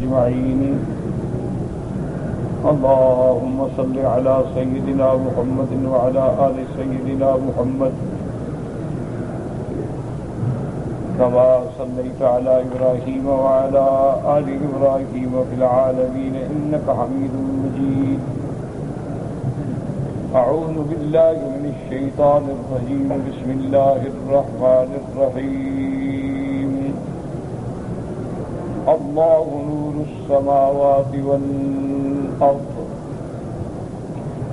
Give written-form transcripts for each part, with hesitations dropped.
أجمعين. اللهم صل على سيدنا محمد وعلى آل سيدنا محمد كما صليت على إبراهيم وعلى آل إبراهيم في العالمين إنك حميد مجيد. أعوذ بالله من الشيطان الرجيم. بسم الله الرحمن الرحيم. الله نور السماوات والأرض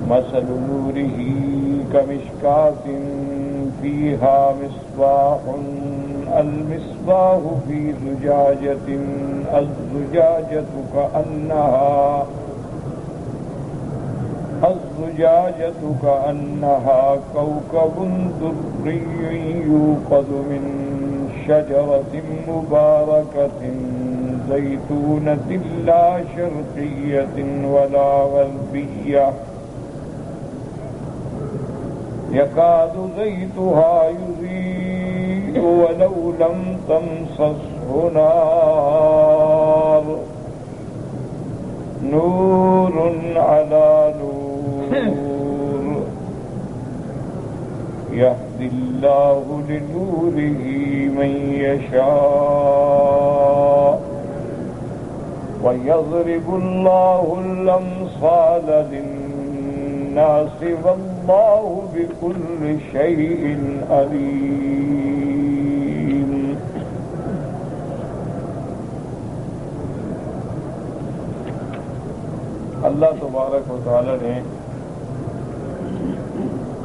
مثل نوره كمشكاة فيها مصباح المصباح في زجاجة الزجاجة كأنها كوكب دري يوقد من شجرة مباركة زيتونة لا شرقية ولا غربية يكاد زيتها يضيء ولو لم تمسسه نار نور على نور يهدي الله لنوره من يشاء ويضرب الله الأمثال للناس والله بكل شيء عليم. اللہ تبارک و تعالی نے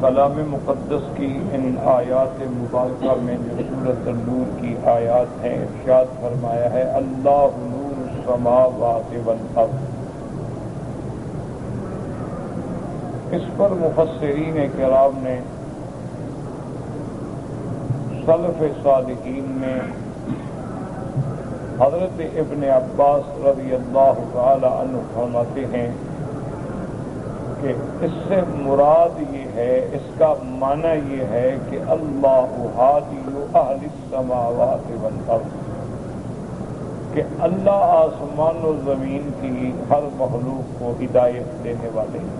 کلام مقدس کی ان آیات مبارکہ میں جو سورۃ النور کی آیات ہیں ارشاد فرمایا ہے اللہ نور السماوات والارض. اس پر مفسرین کرام نے سلف صالحین میں حضرت ابن عباس رضی اللہ تعالی عنہ فرماتے ہیں کہ اس سے مراد یہ ہے، اس کا معنی یہ ہے کہ اللہ ہادی اہل السماوات والارض، کہ اللہ آسمان و زمین کی ہر مخلوق کو ہدایت دینے والے ہیں.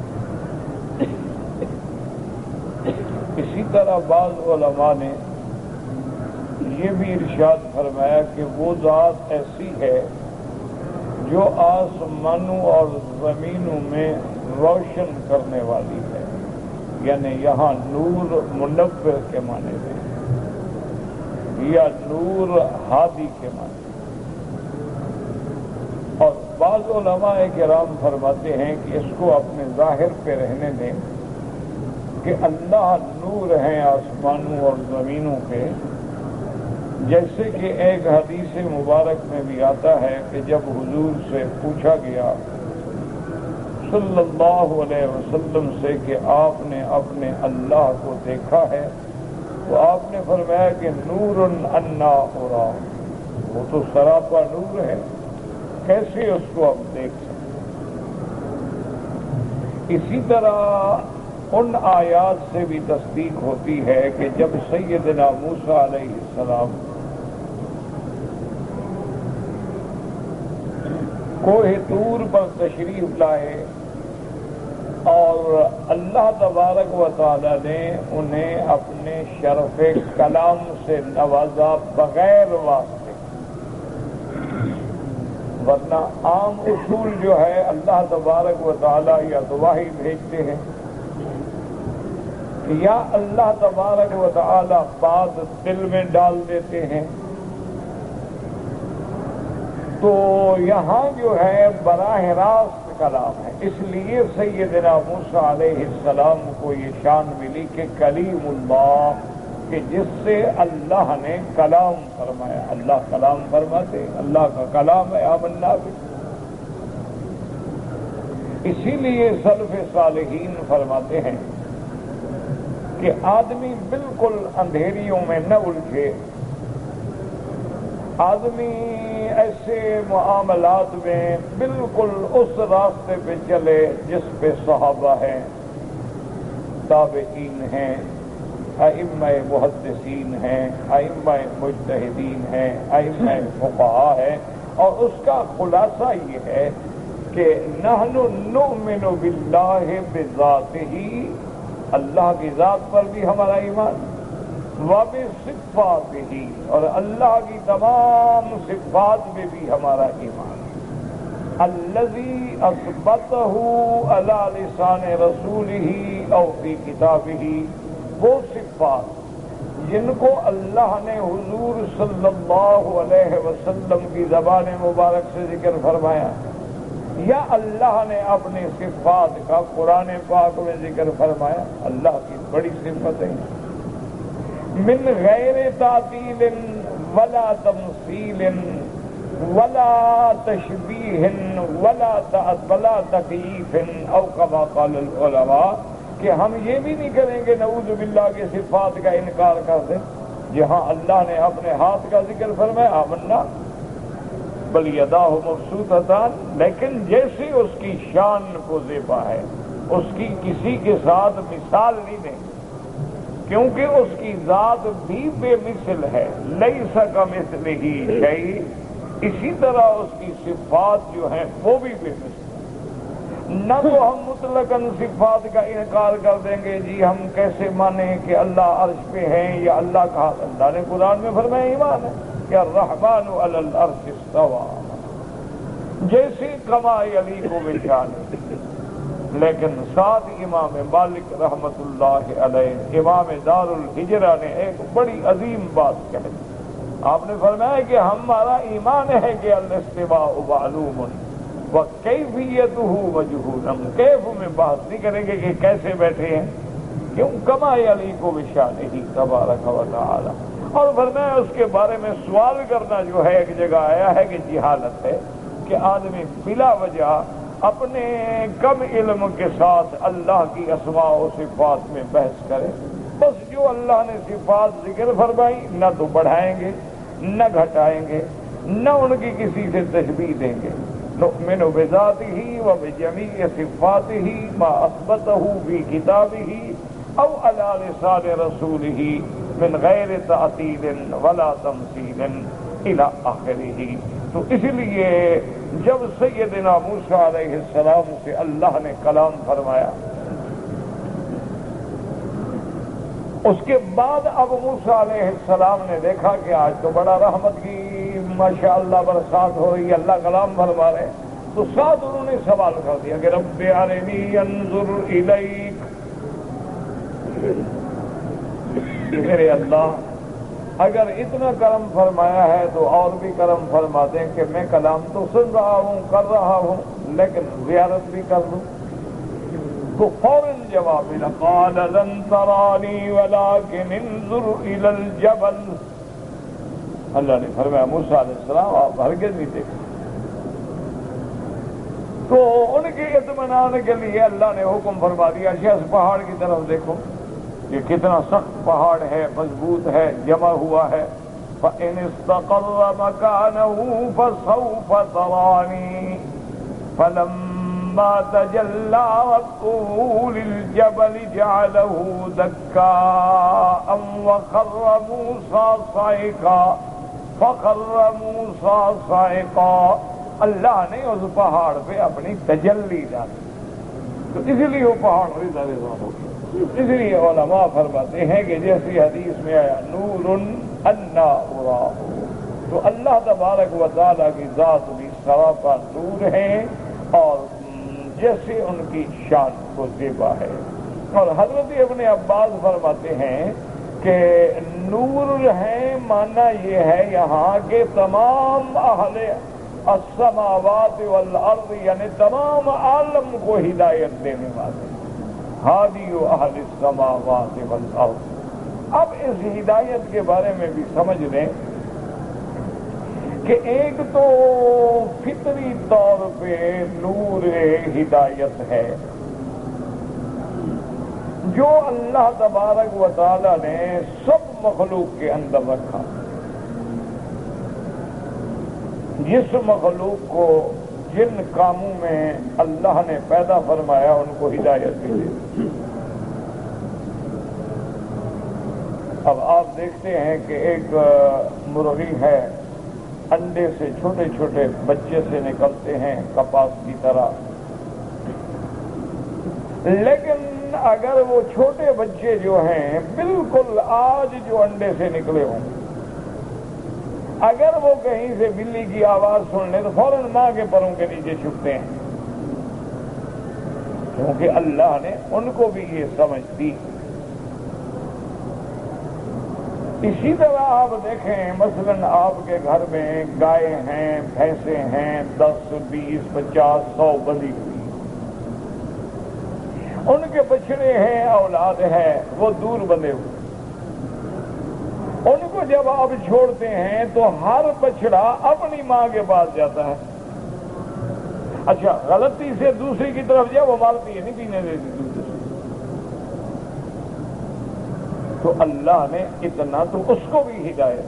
اسی طرح بعض علماء نے یہ بھی ارشاد فرمایا کہ وہ ذات ایسی ہے جو آسمانوں اور زمینوں میں روشن کرنے والی ہے، یعنی یہاں نور منور کے معنی میں یا نور ہادی کے معنی. اور بعض علماء کرام فرماتے ہیں کہ اس کو اپنے ظاہر پہ رہنے دیں کہ اللہ نور ہیں آسمانوں اور زمینوں کے، جیسے کہ ایک حدیث مبارک میں بھی آتا ہے کہ جب حضور سے پوچھا گیا صلی اللہ علیہ وسلم سے کہ آپ نے اپنے اللہ کو دیکھا ہے، تو آپ نے فرمایا کہ نور انا ارا، وہ تو سراپا نور ہے، کیسے اس کو ہم دیکھ سکتے. اسی طرح ان آیات سے بھی تصدیق ہوتی ہے کہ جب سیدنا موسیٰ علیہ السلام کوہ طور پر تشریف لائے اور اللہ تبارک و تعالی نے انہیں اپنے شرف کلام سے نوازا بغیر واسطے، ورنہ عام اصول جو ہے اللہ تبارک و تعالی یا تو وحی بھیجتے ہیں یا اللہ تبارک و تعالی بات دل میں ڈال دیتے ہیں. تو یہاں جو ہے براہ راست کلام ہے، اس لیے سیدنا موسیٰ علیہ السلام کو یہ شان ملی کہ کلیم اللہ، کہ جس سے اللہ نے کلام فرمایا. اللہ کلام فرماتے، اللہ کا کلام ہے آمنا بھی. اسی لیے سلف صالحین فرماتے ہیں کہ آدمی بالکل اندھیریوں میں نہ الجھے، آدمی ایسے معاملات میں بالکل اس راستے پہ چلے جس پہ صحابہ ہیں، تابعین ہیں، ائمہ محدثین ہیں، ائمہ مجتہدین ہیں، ائمہ فقہا ہیں، اور اس کا خلاصہ یہ ہے کہ نحن نؤمن باللہ بذاتہ، اللہ کی ذات پر بھی ہمارا ایمان، وبصفاتہ، اور اللہ کی تمام صفات میں بھی ہمارا ایمان، الذی اثبتہ علی لسان رسولہ او فی کتابہ، وہ صفات جن کو اللہ نے حضور صلی اللہ علیہ وسلم کی زبان مبارک سے ذکر فرمایا، یا اللہ نے اپنی صفات کا قرآن پاک میں ذکر فرمایا۔ اللہ کی بڑی صفتیں، من غیر تعطیل ولا تمثیل ولا تشبیہ ولا تکییف، او کما قال العلماء، کہ ہم یہ بھی نہیں کریں گے نعوذ باللہ کے صفات کا انکار کر دیں۔ جہاں اللہ نے اپنے ہاتھ کا ذکر فرمایا آمنا بل یداہ مبسوطتان، لیکن جیسے اس کی شان کو زیبا ہے اس کی کسی کے ساتھ مثال نہیں دیں، کیونکہ اس کی ذات بھی بے مثل ہے، لیس کمثلہ شیء، اسی طرح اس کی صفات جو ہیں وہ بھی بے مثل۔ نہ تو ہم مطلقاً صفات کا انکار کر دیں گے، جی ہم کیسے مانیں کہ اللہ عرش پہ ہیں یا اللہ کا، اللہ نے قرآن میں فرمایا ایمان ہے کہ الرحمن علی العرش استوى، جیسے کما یلیق بشانہ۔ لیکن ساتھ امام مالک رحمت اللہ علیہ، امام دار الہجرہ نے ایک بڑی عظیم بات کہی۔ آپ نے فرمایا کہ ہمارا ایمان ہے کہ الاستواء معلوم وکیفیتہ مجہول، کیف میں بات نہیں کریں گے کہ کیسے بیٹھے ہیں، کیوں کما یلیق بشانہ تبارک و تعالی۔ اور فرمایا اس کے بارے میں سوال کرنا جو ہے ایک جگہ آیا ہے کہ جہالت ہے، کہ آدمی بلا وجہ اپنے کم علم کے ساتھ اللہ کی اسماء و صفات میں بحث کرے۔ بس جو اللہ نے صفات ذکر فرمائی نہ تو بڑھائیں گے نہ گھٹائیں گے، نہ ان کی کسی سے تشبیہ دیں گے۔ نؤمن بذاتہ وبجمیع صفاتہ ما اثبتہ فی کتابہ او علی لسان رسولہ من غیر تعطیل ولا تمثیل الی آخرہ۔ تو اس لیے جب سیدنا موسیٰ علیہ السلام سے اللہ نے کلام فرمایا، اس کے بعد اب موسیٰ علیہ السلام نے دیکھا کہ آج تو بڑا رحمت کی ماشاءاللہ برسات ہو رہی ہے، اللہ کلام فرما رہے، تو ساتھ انہوں نے سوال کر دیا کہ رب ارنی انظر الیک، میرے اللہ اگر اتنا کرم فرمایا ہے تو اور بھی کرم فرما دیں کہ میں کلام تو سن رہا ہوں کر رہا ہوں لیکن زیارت بھی کر لوں۔ تو فوراً جواب ملا، قال لن ترانی ولکن انظر الی الجبل، اللہ نے فرمایا موسیٰ علیہ السلام آپ ہرگز نہیں دیکھ۔ تو ان کے اطمینان کے لیے اللہ نے حکم فرما دیا کہ اس پہاڑ کی طرف دیکھو، یہ کتنا سخت پہاڑ ہے، مضبوط ہے، جمع ہوا ہے۔ فَإِنِ اسْتَقَرَّ مَكَانَهُ فَسَوْفَ تَرَانِي فَلَمَّا تَجَلَّىٰ رَبُّهُ لِلْجَبَلِ جَعَلَهُ دَكَّاءً وَخَرَّ مُوسَىٰ صَعِقًا، اللہ نے اس پہاڑ پہ اپنی تجلی ڈالی، تو اس لیے وہ پہاڑ ریزہ ریزہ ہو گیا۔ اس لیے علماء فرماتے ہیں کہ جیسی حدیث میں آیا نور انا اراہ، تو اللہ تبارک و تعالیٰ کی ذات بھی سراپا نور ہے اور جیسے ان کی شان کو زیبا ہے۔ اور حضرت ابن عباس فرماتے ہیں کہ نور ہے معنی یہ ہے یہاں کہ تمام اہل السماوات والارض، یعنی تمام عالم کو ہدایت دینے والے، ہادی اہل السماوات والارض۔ اب اس ہدایت کے بارے میں بھی سمجھ لیں کہ ایک تو فطری طور پہ نور ہدایت ہے جو اللہ تبارک و تعالی نے سب مخلوق کے اندر رکھا، جس مخلوق کو جن کاموں میں اللہ نے پیدا فرمایا ان کو ہدایت ملے۔ اب آپ دیکھتے ہیں کہ ایک مرغی ہے انڈے سے چھوٹے چھوٹے بچے سے نکلتے ہیں کپاس کی طرح، لیکن اگر وہ چھوٹے بچے جو ہیں بالکل آج جو انڈے سے نکلے ہوں، اگر وہ کہیں سے بلی کی آواز سن لیں تو فوراً ماں کے پروں کے نیچے چھپتے ہیں، کیونکہ اللہ نے ان کو بھی یہ سمجھ دی۔ اسی طرح آپ دیکھیں مثلاً آپ کے گھر میں گائے ہیں، بھینسیں ہیں، 10 20 50 100 بندھی ہوئی، ان کے بچڑے ہیں، اولاد ہے، وہ دور بندھے ہوئے، ان کو جب آپ چھوڑتے ہیں تو ہر بچڑا اپنی ماں کے پاس جاتا ہے۔ اچھا غلطی سے دوسری کی طرف جائے وہ مارتی ہے، نہیں پینے دیتی دوسری۔ تو اللہ نے اتنا تو اس کو بھی ہدایت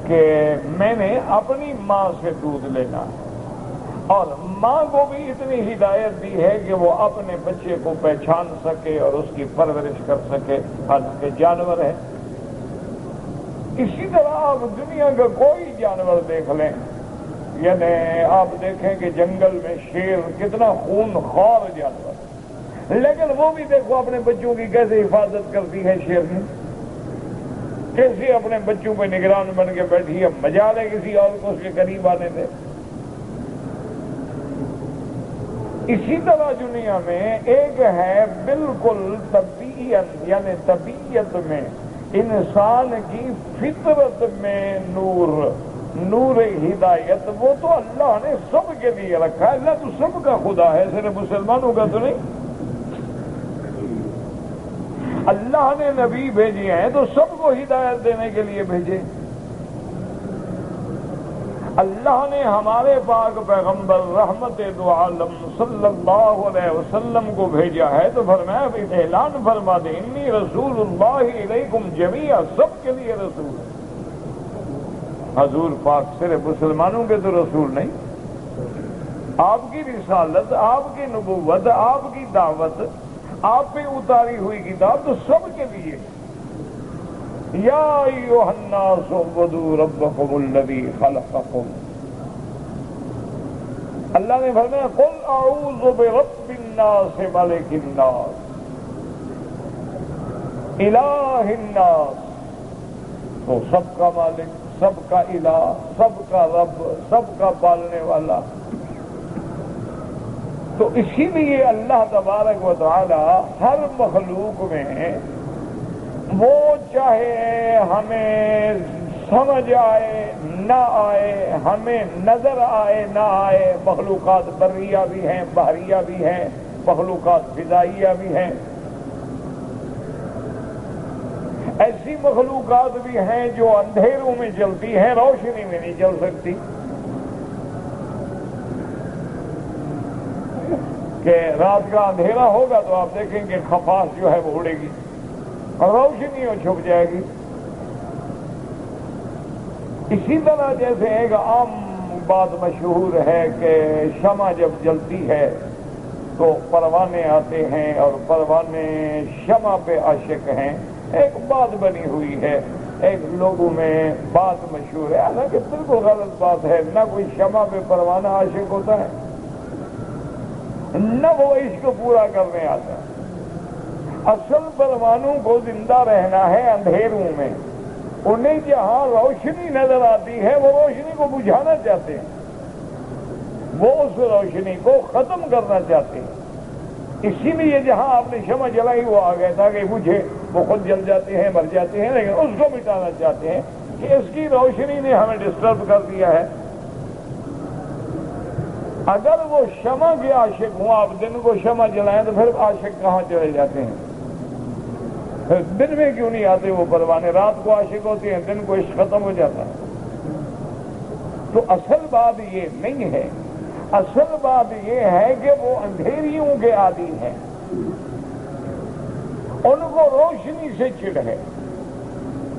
کہ میں نے اپنی ماں سے دودھ لینا ہے، اور ماں کو بھی اتنی ہدایت دی ہے کہ وہ اپنے بچے کو پہچان سکے اور اس کی پرورش کر سکے، حالانکہ جانور ہے۔ اسی طرح آپ دنیا کا کوئی جانور دیکھ لیں، یعنی آپ دیکھیں کہ جنگل میں شیر کتنا خون خوار جانور، لیکن وہ بھی دیکھو اپنے بچوں کی کیسے حفاظت کرتی ہے شیر نے، کیسے اپنے بچوں پہ نگران بن کے بیٹھی ہے، مجال ہے کسی اور کو اس کے قریب آنے دے۔ اسی طرح دنیا میں ایک ہے بالکل طبیعت، یعنی طبیعت میں انسان کی فطرت میں نور ہدایت، وہ تو اللہ نے سب کے لیے رکھا ہے۔ اللہ تو سب کا خدا ہے، صرف مسلمانوں کا تو نہیں۔ اللہ نے نبی بھیجے ہیں تو سب کو ہدایت دینے کے لیے بھیجے۔ اللہ نے ہمارے پاک پیغمبر رحمت دو عالم صلی اللہ علیہ وسلم کو بھیجا ہے تو فرمایا اعلان فرما دے انی رسول اللہ علیکم جمیعا، سب کے لیے رسول ہے۔ حضور پاک صرف مسلمانوں کے تو رسول نہیں، آپ کی رسالت، آپ کی نبوت، آپ کی دعوت، آپ پہ اتاری ہوئی کتاب تو سب کے لیے۔ یا ایھا الناس اعبدوا ربکم الذی خلقکم، اللہ نے فرمایا قل اعوذ برب الناس ملک الناس الہ الناس، تو سب کا مالک، سب کا الہ، سب کا رب، سب کا پالنے والا۔ تو اسی لیے اللہ تبارک و تعالی ہر مخلوق میں، وہ چاہے ہمیں سمجھ آئے نہ آئے، ہمیں نظر آئے نہ آئے، مخلوقات بریہ بھی ہیں، بحریہ بھی ہیں، مخلوقات فضائیہ بھی ہیں، ایسی مخلوقات بھی ہیں جو اندھیروں میں چلتی ہیں، روشنی میں نہیں چل سکتی، کہ رات کا اندھیرا ہوگا تو آپ دیکھیں کہ خفاش جو ہے وہ اڑے گی اور روشنی وہ چھپ جائے گی۔ اسی طرح جیسے ایک عام بات مشہور ہے کہ شمع جب جلتی ہے تو پروانے آتے ہیں اور پروانے شمع پہ عاشق ہیں، ایک بات بنی ہوئی ہے، ایک لوگوں میں بات مشہور ہے، حالانکہ بالکل غلط بات ہے، نہ کوئی شمع پہ پروانہ عاشق ہوتا ہے، نہ وہ عشق پورا کرنے آتا ہے۔ اصل پروانوں کو زندہ رہنا ہے اندھیروں میں، انہیں جہاں روشنی نظر آتی ہے وہ روشنی کو بجھانا چاہتے ہیں، وہ اس روشنی کو ختم کرنا چاہتے ہیں، اسی لیے جہاں آپ نے شمع جلائی وہ آ گئے تھا کہ بجھے، وہ خود جل جاتے ہیں، مر جاتے ہیں، لیکن اس کو مٹانا چاہتے ہیں کہ اس کی روشنی نے ہمیں ڈسٹرب کر دیا ہے۔ اگر وہ شمع کے عاشق ہوں، آپ دن کو شمع جلائیں تو پھر عاشق کہاں چلے جاتے ہیں؟ پھر دن میں کیوں نہیں آتے وہ پروانے؟ رات کو عاشق ہوتے ہیں، دن کو عشق ختم ہو جاتا ہے۔ تو اصل بات یہ نہیں ہے، اصل بات یہ ہے کہ وہ اندھیریوں کے عادی ہیں، ان کو روشنی سے چڑ ہے،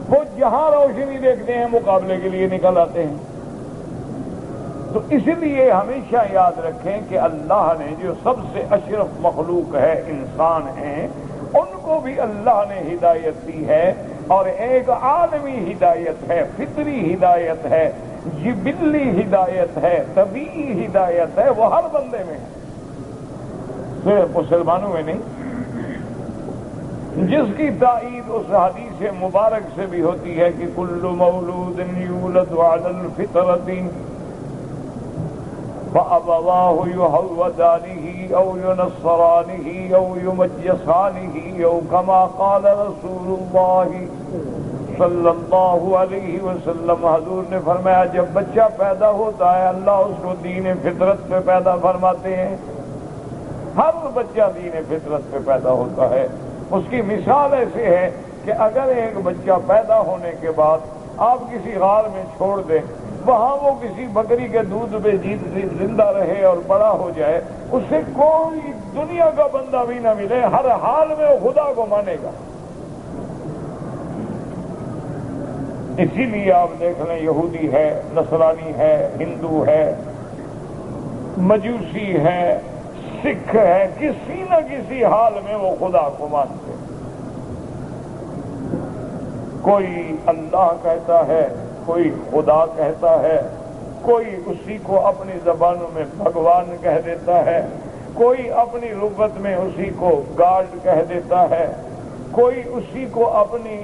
وہ جہاں روشنی دیکھتے ہیں مقابلے کے لیے نکل آتے ہیں۔ تو اس لیے ہمیشہ یاد رکھیں کہ اللہ نے جو سب سے اشرف مخلوق ہے، انسان ہیں، ان کو بھی اللہ نے ہدایت دی ہے اور ایک عالمی ہدایت ہے، فطری ہدایت ہے، جبلی ہدایت ہے، طبیعی ہدایت ہے، وہ ہر بندے میں ہے، صرف مسلمانوں میں نہیں، جس کی تائید اس حدیث مبارک سے بھی ہوتی ہے کہ کل مولود یولد علی الفطرۃ فأبواه يهودانه أو ينصرانه أو يمجسانه أو كما قال رسول الله صلی اللہ علیہ وسلم۔ حضور نے فرمایا جب بچہ پیدا ہوتا ہے اللہ اس کو دین فطرت پہ پیدا فرماتے ہیں، ہر بچہ دین فطرت پہ پیدا ہوتا ہے۔ اس کی مثال ایسے ہے کہ اگر ایک بچہ پیدا ہونے کے بعد آپ کسی غار میں چھوڑ دیں، وہاں وہ کسی بکری کے دودھ پہ زندہ رہے اور بڑا ہو جائے، اس سے کوئی دنیا کا بندہ بھی نہ ملے، ہر حال میں وہ خدا کو مانے گا۔ اسی لیے آپ دیکھ لیں یہودی ہے، نصرانی ہے، ہندو ہے، مجوسی ہے، سکھ ہے، کسی نہ کسی حال میں وہ خدا کو مانتے ہیں۔ کوئی اللہ کہتا ہے، کوئی خدا کہتا ہے، کوئی اسی کو اپنی زبانوں میں بھگوان کہہ دیتا ہے، کوئی اپنی لغت میں اسی کو گاڈ کہہ دیتا ہے، کوئی اسی کو اپنی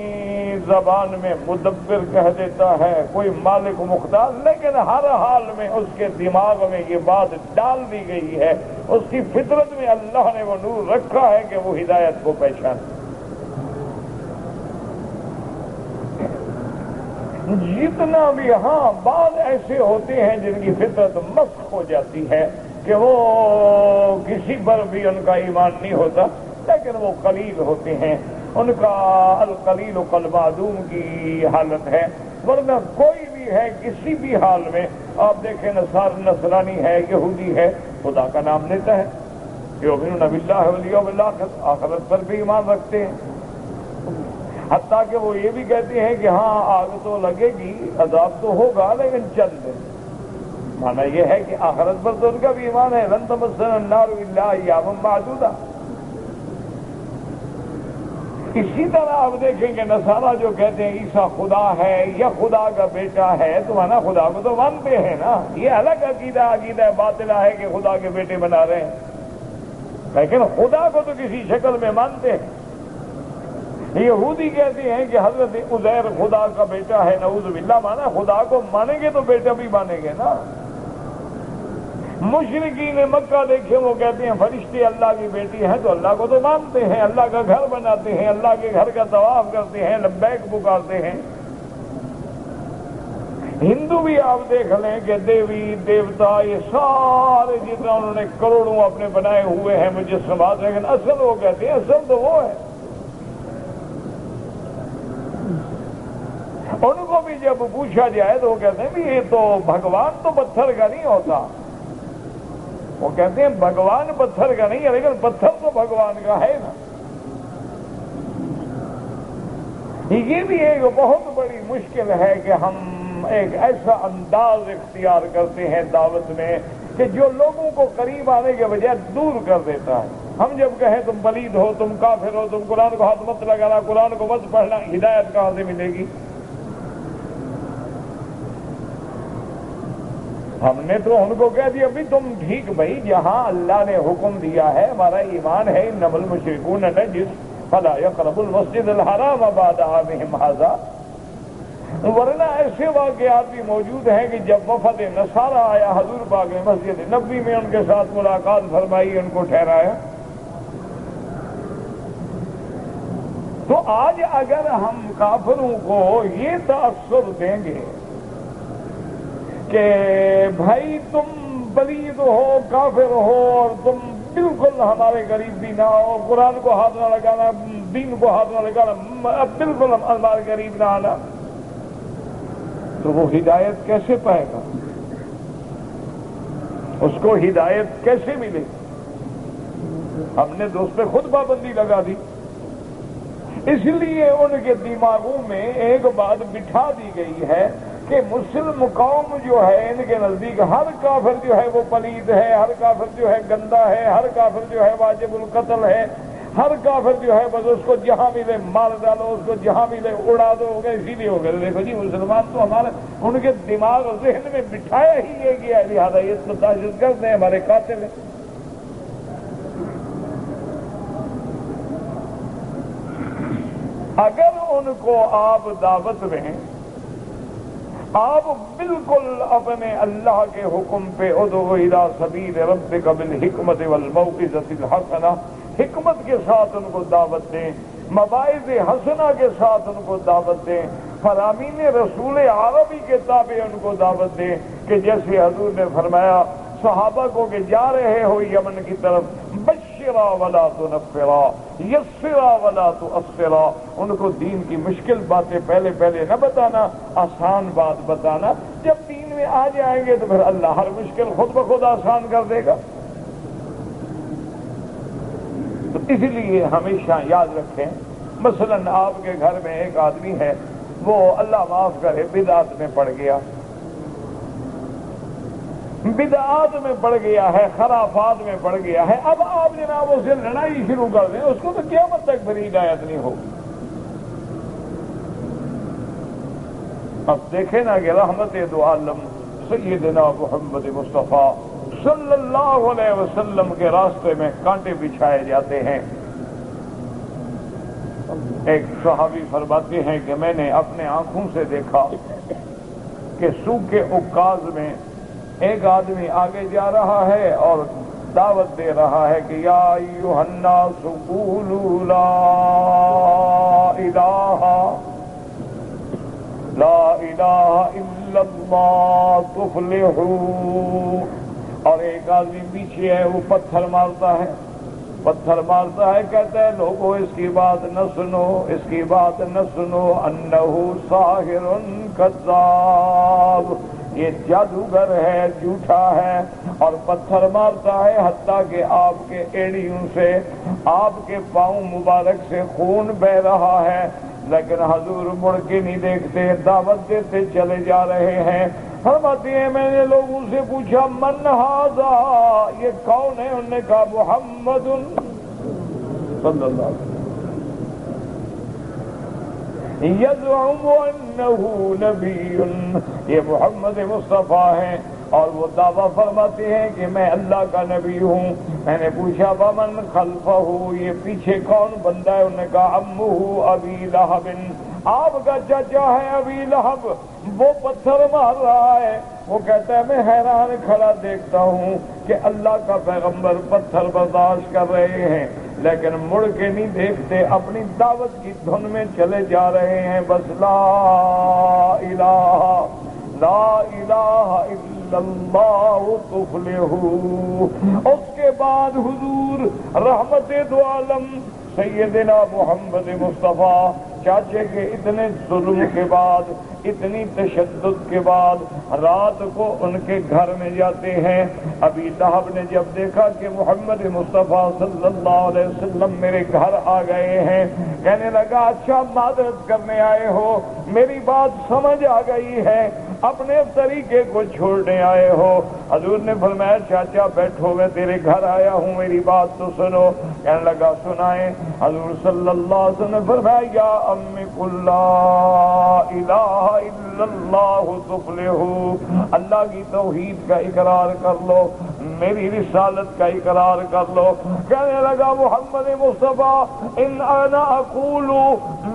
زبان میں مدبر کہہ دیتا ہے، کوئی مالک مختار، لیکن ہر حال میں اس کے دماغ میں یہ بات ڈال دی گئی ہے، اس کی فطرت میں اللہ نے وہ نور رکھا ہے کہ وہ ہدایت کو پہچانے۔ جتنا بھی ہاں بعض ایسے ہوتے ہیں جن کی فطرت مسخ ہو جاتی ہے کہ وہ کسی پر بھی ان کا ایمان نہیں ہوتا، لیکن وہ قلیل ہوتے ہیں، ان کا القلیل کالمعدوم کی حالت ہے، ورنہ کوئی بھی ہے کسی بھی حال میں آپ دیکھیں نصرانی ہے، یہودی ہے، خدا کا نام لیتا ہے، یؤمنون باللہ والیوم الآخر، آخرت پر بھی ایمان رکھتے ہیں، حتیٰ کہ وہ یہ بھی کہتے ہیں کہ ہاں آگ تو لگے گی، عذاب تو ہوگا، لیکن چند دن۔ معنی یہ ہے کہ آخرت پر تو ان کا بھی ایمان ہے، لن تمسنا النار الا ایاما معدودہ۔ اسی طرح آپ دیکھیں کہ نصارہ جو کہتے ہیں عیسیٰ خدا ہے یا خدا کا بیٹا ہے، تو مانا خدا کو تو مانتے ہیں نا، یہ الگ عقیدہ باطلہ ہے کہ خدا کے بیٹے بنا رہے ہیں، لیکن خدا کو تو کسی شکل میں مانتے ہیں۔ یہودی کہتے ہیں کہ حضرت عزیر خدا کا بیٹا ہے، نعوذ باللہ، مانا خدا کو مانیں گے تو بیٹا بھی مانیں گے نا۔ مشرکین مکہ دیکھیں وہ کہتے ہیں فرشتے اللہ کی بیٹی ہیں، تو اللہ کو تو مانتے ہیں، اللہ کا گھر بناتے ہیں، اللہ کے گھر کا طواف کرتے ہیں، لبیک پکارتے ہیں۔ ہندو بھی آپ دیکھ لیں کہ دیوی دیوتا یہ سارے جتنا انہوں نے کروڑوں اپنے بنائے ہوئے ہیں مجسمات، لیکن اصل وہ کہتے ہیں اصل تو وہ ہے۔ ان کو بھی جب پوچھا جائے تو وہ کہتے ہیں بھی یہ تو بھگوان تو پتھر کا نہیں ہوتا، وہ کہتے ہیں بھگوان پتھر کا نہیں ہے، لیکن پتھر تو بھگوان کا ہے نا۔ یہ بھی ایک بہت بڑی مشکل ہے کہ ہم ایک ایسا انداز اختیار کرتے ہیں دعوت میں کہ جو لوگوں کو قریب آنے کے بجائے دور کر دیتا ہے۔ ہم جب کہیں تم پلید ہو، تم کافر ہو، تم قرآن کو ہاتھ مت لگانا، قرآن کو مت پڑھنا، ہدایت کہاں سے ملے گی؟ ہم نے تو ان کو کہہ دیا بھی تم ٹھیک بھائی، جہاں اللہ نے حکم دیا ہے، ہمارا ایمان ہے، انما المشرکون نجس فلا يقربوا المسجد الحرام بعد عامهم هذا۔ ورنہ ایسے واقعات بھی موجود ہیں کہ جب وفد نصارہ آیا حضور پاک نے مسجد نبوی میں ان کے ساتھ ملاقات فرمائی، ان کو ٹھہرایا۔ تو آج اگر ہم کافروں کو یہ تاثر دیں گے کہ بھائی تم پلید ہو، کافر ہو، اور تم بالکل ہمارے قریب بھی نہ ہو، قرآن کو ہاتھ نہ لگانا، دین کو ہاتھ نہ لگانا، بالکل ہمارے قریب نہ آنا، تو وہ ہدایت کیسے پائے گا؟ اس کو ہدایت کیسے ملے؟ ہم نے تو اس پہ خود پابندی لگا دی۔ اس لیے ان کے دماغوں میں ایک بات بٹھا دی گئی ہے کہ مسلم قوم جو ہے ان کے نزدیک ہر کافر جو ہے وہ پلید ہے، ہر کافر جو ہے گندا ہے، ہر کافر جو ہے واجب القتل ہے، ہر کافر جو ہے بس اس کو جہاں ملے مار ڈالو، اس کو جہاں ملے اڑا دو، ہو گئے اسی لیے ہو گئے۔ دیکھو جی مسلمان تو ہمارے ان کے دماغ اور ذہن میں بٹھایا ہی یہ گیا ہے، لہٰذا یہ تو دہشت گرد ہیں، ہمارے قاتل ہیں۔ اگر ان کو آپ دعوت میں آپ بالکل اپنے اللہ کے حکم پہ ادعو الی سبیل ربک بالحکمت والموعظۃ الحسنہ، حکمت کے ساتھ ان کو دعوت دیں، مواعظ حسنہ کے ساتھ ان کو دعوت دیں، فرامین رسول عربی کے تابع ان کو دعوت دیں، کہ جیسے حضور نے فرمایا صحابہ کو کہ جا رہے ہو یمن کی طرف، بشرا ولا تنفرا، یسرا ولا تؤثرا، ان کو دین کی مشکل باتیں پہلے پہلے نہ بتانا، آسان بات بتانا، جب دین میں آ جائیں گے تو پھر اللہ ہر مشکل خود بخود آسان کر دے گا۔ تو اس لیے ہمیشہ یاد رکھیں، مثلا آپ کے گھر میں ایک آدمی ہے، وہ اللہ معاف کرے بدعات میں پڑ گیا، بدعات میں پڑ گیا ہے، خرافات میں پڑ گیا ہے، اب آپ جناب اسے لڑائی شروع کر دیں، اس کو تو قیامت تک بری ہدایت نہیں ہوگی۔ اب دیکھیں نا کہ رحمت دو عالم سیدنا محمد مصطفیٰ صلی اللہ علیہ وسلم کے راستے میں کانٹے بچھائے جاتے ہیں۔ ایک صحابی فرماتے ہیں کہ میں نے اپنے آنکھوں سے دیکھا کہ سوکھ کے عکاز میں ایک آدمی آگے جا رہا ہے اور دعوت دے رہا ہے کہ یا ایھا الناس قولوا لا الہ الا اللہ تفلحوا، اور ایک آدمی پیچھے ہے وہ پتھر مارتا ہے، کہتا ہے لوگو اس کی بات نہ سنو، اس کی بات نہ سنو، انہ ساحر کذاب، یہ جادوگر ہے، جھوٹا ہے، اور پتھر مارتا ہے حتیٰ کہ آپ کے ایڑیوں سے، آپ کے پاؤں مبارک سے خون بہ رہا ہے، لیکن حضور مڑ کے نہیں دیکھتے، دعوت دیتے چلے جا رہے ہیں۔ فرماتے ہیں میں نے لوگوں سے پوچھا من ھذا، یہ کون ہے؟ انہوں نے کہا محمد صلی اللہ علیہ وسلم، یزعم انہ نبی، یہ محمد مصطفیٰ ہیں اور وہ دعویٰ فرماتے ہیں کہ میں اللہ کا نبی ہوں۔ میں نے پوچھا ومن خلفہ، یہ پیچھے کون بندہ ہے؟ انہوں نے کہا عمہ ابی لہب، آپ کا چچا ہے ابی لہب، وہ پتھر مار رہا ہے۔ وہ کہتا ہے میں حیران کھڑا دیکھتا ہوں کہ اللہ کا پیغمبر پتھر برداشت کر رہے ہیں، لیکن مڑ کے نہیں دیکھتے، اپنی دعوت کی دھن میں چلے جا رہے ہیں، بس لا الہ الا اللہ تفلحوا۔ اس کے بعد حضور رحمت دو عالم سیدنا محمد مصطفیٰ چاچے کے اتنے ظلم کے بعد، اتنی تشدد کے بعد، رات کو ان کے گھر میں جاتے ہیں۔ ابی لہب نے جب دیکھا کہ محمد مصطفیٰ صلی اللہ علیہ وسلم میرے گھر آ گئے ہیں، کہنے لگا اچھا معذرت کرنے آئے ہو، میری بات سمجھ آ گئی ہے، اپنے طریقے کو چھوڑنے آئے ہو۔ حضور نے فرمایا چاچا بیٹھو، میں تیرے گھر آیا ہوں، میری بات تو سنو۔ کہنے لگا سنائیں۔ حضور صلی اللہ علیہ وسلم نے فرمایا یا امی قل لا الہ الا اللہ تفلحوا، اللہ کی توحید کا اقرار کر لو، میری رسالت کا اقرار کر لو۔ کہنے لگا محمد مصطفیٰ ان انا اقول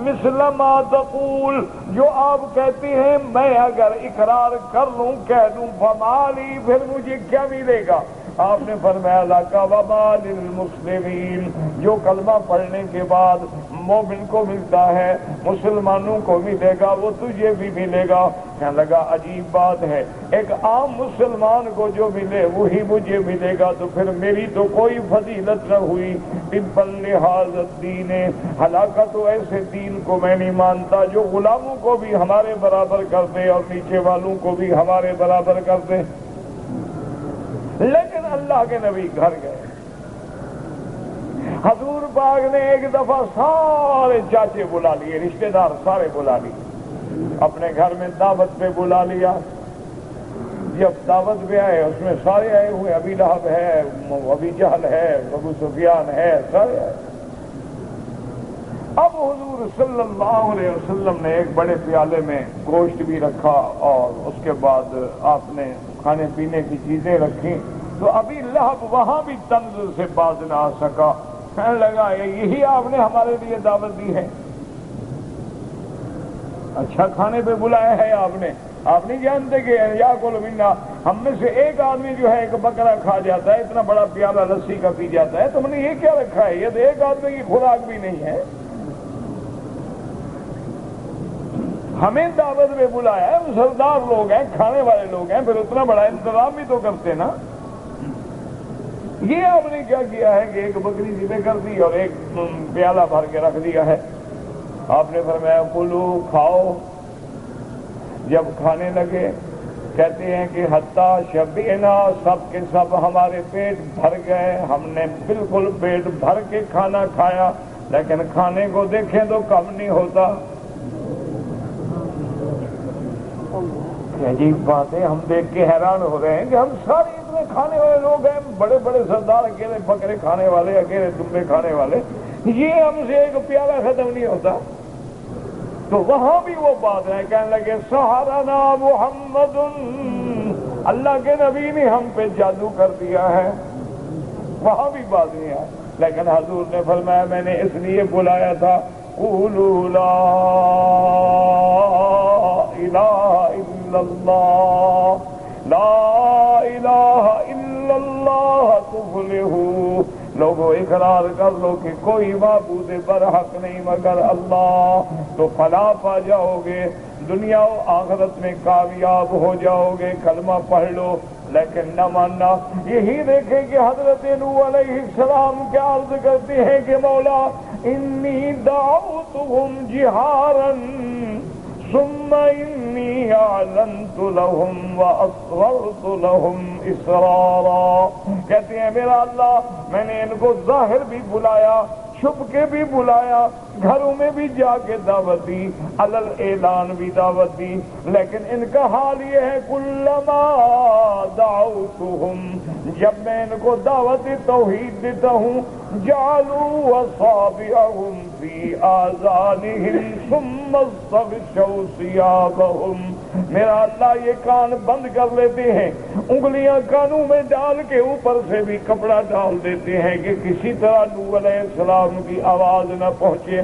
مثل ما تقول، جو آپ کہتے ہیں میں اگر اقرار کر لوں، کہہ دوں، فمالی، پھر مجھے کیا ملے گا؟ آپ نے فرمایا لَکَ وَمَا لِلْمُسْلِمِينَ، جو کلمہ پڑھنے کے بعد مومن کو ملتا ہے، مسلمانوں کو ملے گا، وہ تجھے بھی ملے گا۔ کہنے لگا عجیب بات ہے، ایک عام مسلمان کو جو ملے وہی مجھے ملے گا، تو پھر میری تو کوئی فضیلت نہ ہوئی۔ لِهَٰذَا الدِّينِ، ہلاکت تو ایسے دین کو میں نہیں مانتا جو غلاموں کو بھی ہمارے برابر کر دے اور نیچے والوں کو بھی ہمارے برابر کر دے۔ لیکن اللہ کے نبی گھر گئے، حضور پاک نے ایک دفعہ سارے چاچے بلا لیے، رشتہ دار سارے بلا لیے، اپنے گھر میں دعوت پہ بلا لیا۔ جب دعوت پہ آئے اس میں سارے آئے ہوئے، ابی لہب ہے، ابی جہل ہے، ابو سفیان ہے، سارے آئے۔ اب حضور صلی اللہ علیہ وسلم نے ایک بڑے پیالے میں گوشت بھی رکھا اور اس کے بعد آپ نے کھانے پینے کی چیزیں رکھی، تو ابھی لہب وہاں بھی طنز سے باز نہ آ سکا، کہنے لگا یہی آپ نے ہمارے لیے دعوت دی ہے؟ اچھا کھانے پہ بلایا ہے آپ نہیں جانتے کہ یا کل منا ہم میں سے ایک آدمی جو ہے ایک بکرا کھا جاتا ہے، اتنا بڑا پیالہ لسی کا پی جاتا ہے، تم نے یہ کیا رکھا ہے؟ یہ تو ایک آدمی کی خوراک بھی نہیں ہے، ہمیں دعوت میں بلایا ہے، سردار لوگ ہیں، کھانے والے لوگ ہیں، پھر اتنا بڑا انتظام بھی تو کرتے نا۔ یہ آپ نے کیا کیا ہے کہ ایک بکری ذبح کر دی اور ایک پیالہ بھر کے رکھ دیا ہے؟ آپ نے فرمایا کلو، کھاؤ۔ جب کھانے لگے کہتے ہیں کہ حتیٰ شبعنا، سب کے سب ہمارے پیٹ بھر گئے، ہم نے بالکل پیٹ بھر کے کھانا کھایا، لیکن کھانے کو دیکھیں تو کم نہیں ہوتا۔ عجیب بات ہے، ہم دیکھ کے حیران ہو رہے ہیں کہ ہم سارے اتنے کھانے والے لوگ ہیں، بڑے بڑے سردار اکیلے بکرے کھانے والے، اکیلے دمبے کھانے والے، یہ ہم سے ایک پیالہ ختم نہیں ہوتا۔ تو وہاں بھی وہ بات ہے، کہنے لگے سحرنا محمد، اللہ کے نبی نے ہم پہ جادو کر دیا ہے، وہاں بھی بات نہیں ہے۔ لیکن حضور نے فرمایا میں نے اس لیے بلایا تھا، قولوا لا الہ الا اللہ، لا الہ الا اللہ تفلحوا، لوگوں اقرار کر لو کہ کوئی معبود برحق نہیں مگر اللہ، تو فلاح پا جاؤ گے، دنیا و آخرت میں کامیاب ہو جاؤ گے، کلمہ پڑھ لو۔ لیکن نہ ماننا۔ یہی دیکھیں کہ حضرت نوح علیہ السلام کیا عرض کرتے ہیں کہ مولا انی دعوتہم جہارا ثم انی اعلنت لهم واسررت لهم اسرارا، کہتے ہیں میرا اللہ میں نے ان کو ظاہر بھی بلایا، چھپ کے بھی بلایا، گھروں میں بھی جا کے دعوت دی، علل اعلان بھی دعوت دی، لیکن ان کا حال یہ ہے کلما دعوتہم، جب میں ان کو دعوت توحید دیتا ہوں، جعلوا اصابعہم فی آذانہم ثم استغشوا ثیابہم، میرا اللہ یہ کان بند کر لیتے ہیں، انگلیاں کانوں میں ڈال کے اوپر سے بھی کپڑا ڈال دیتے ہیں کہ کسی طرح نوح علیہ السلام کی آواز نہ پہنچے،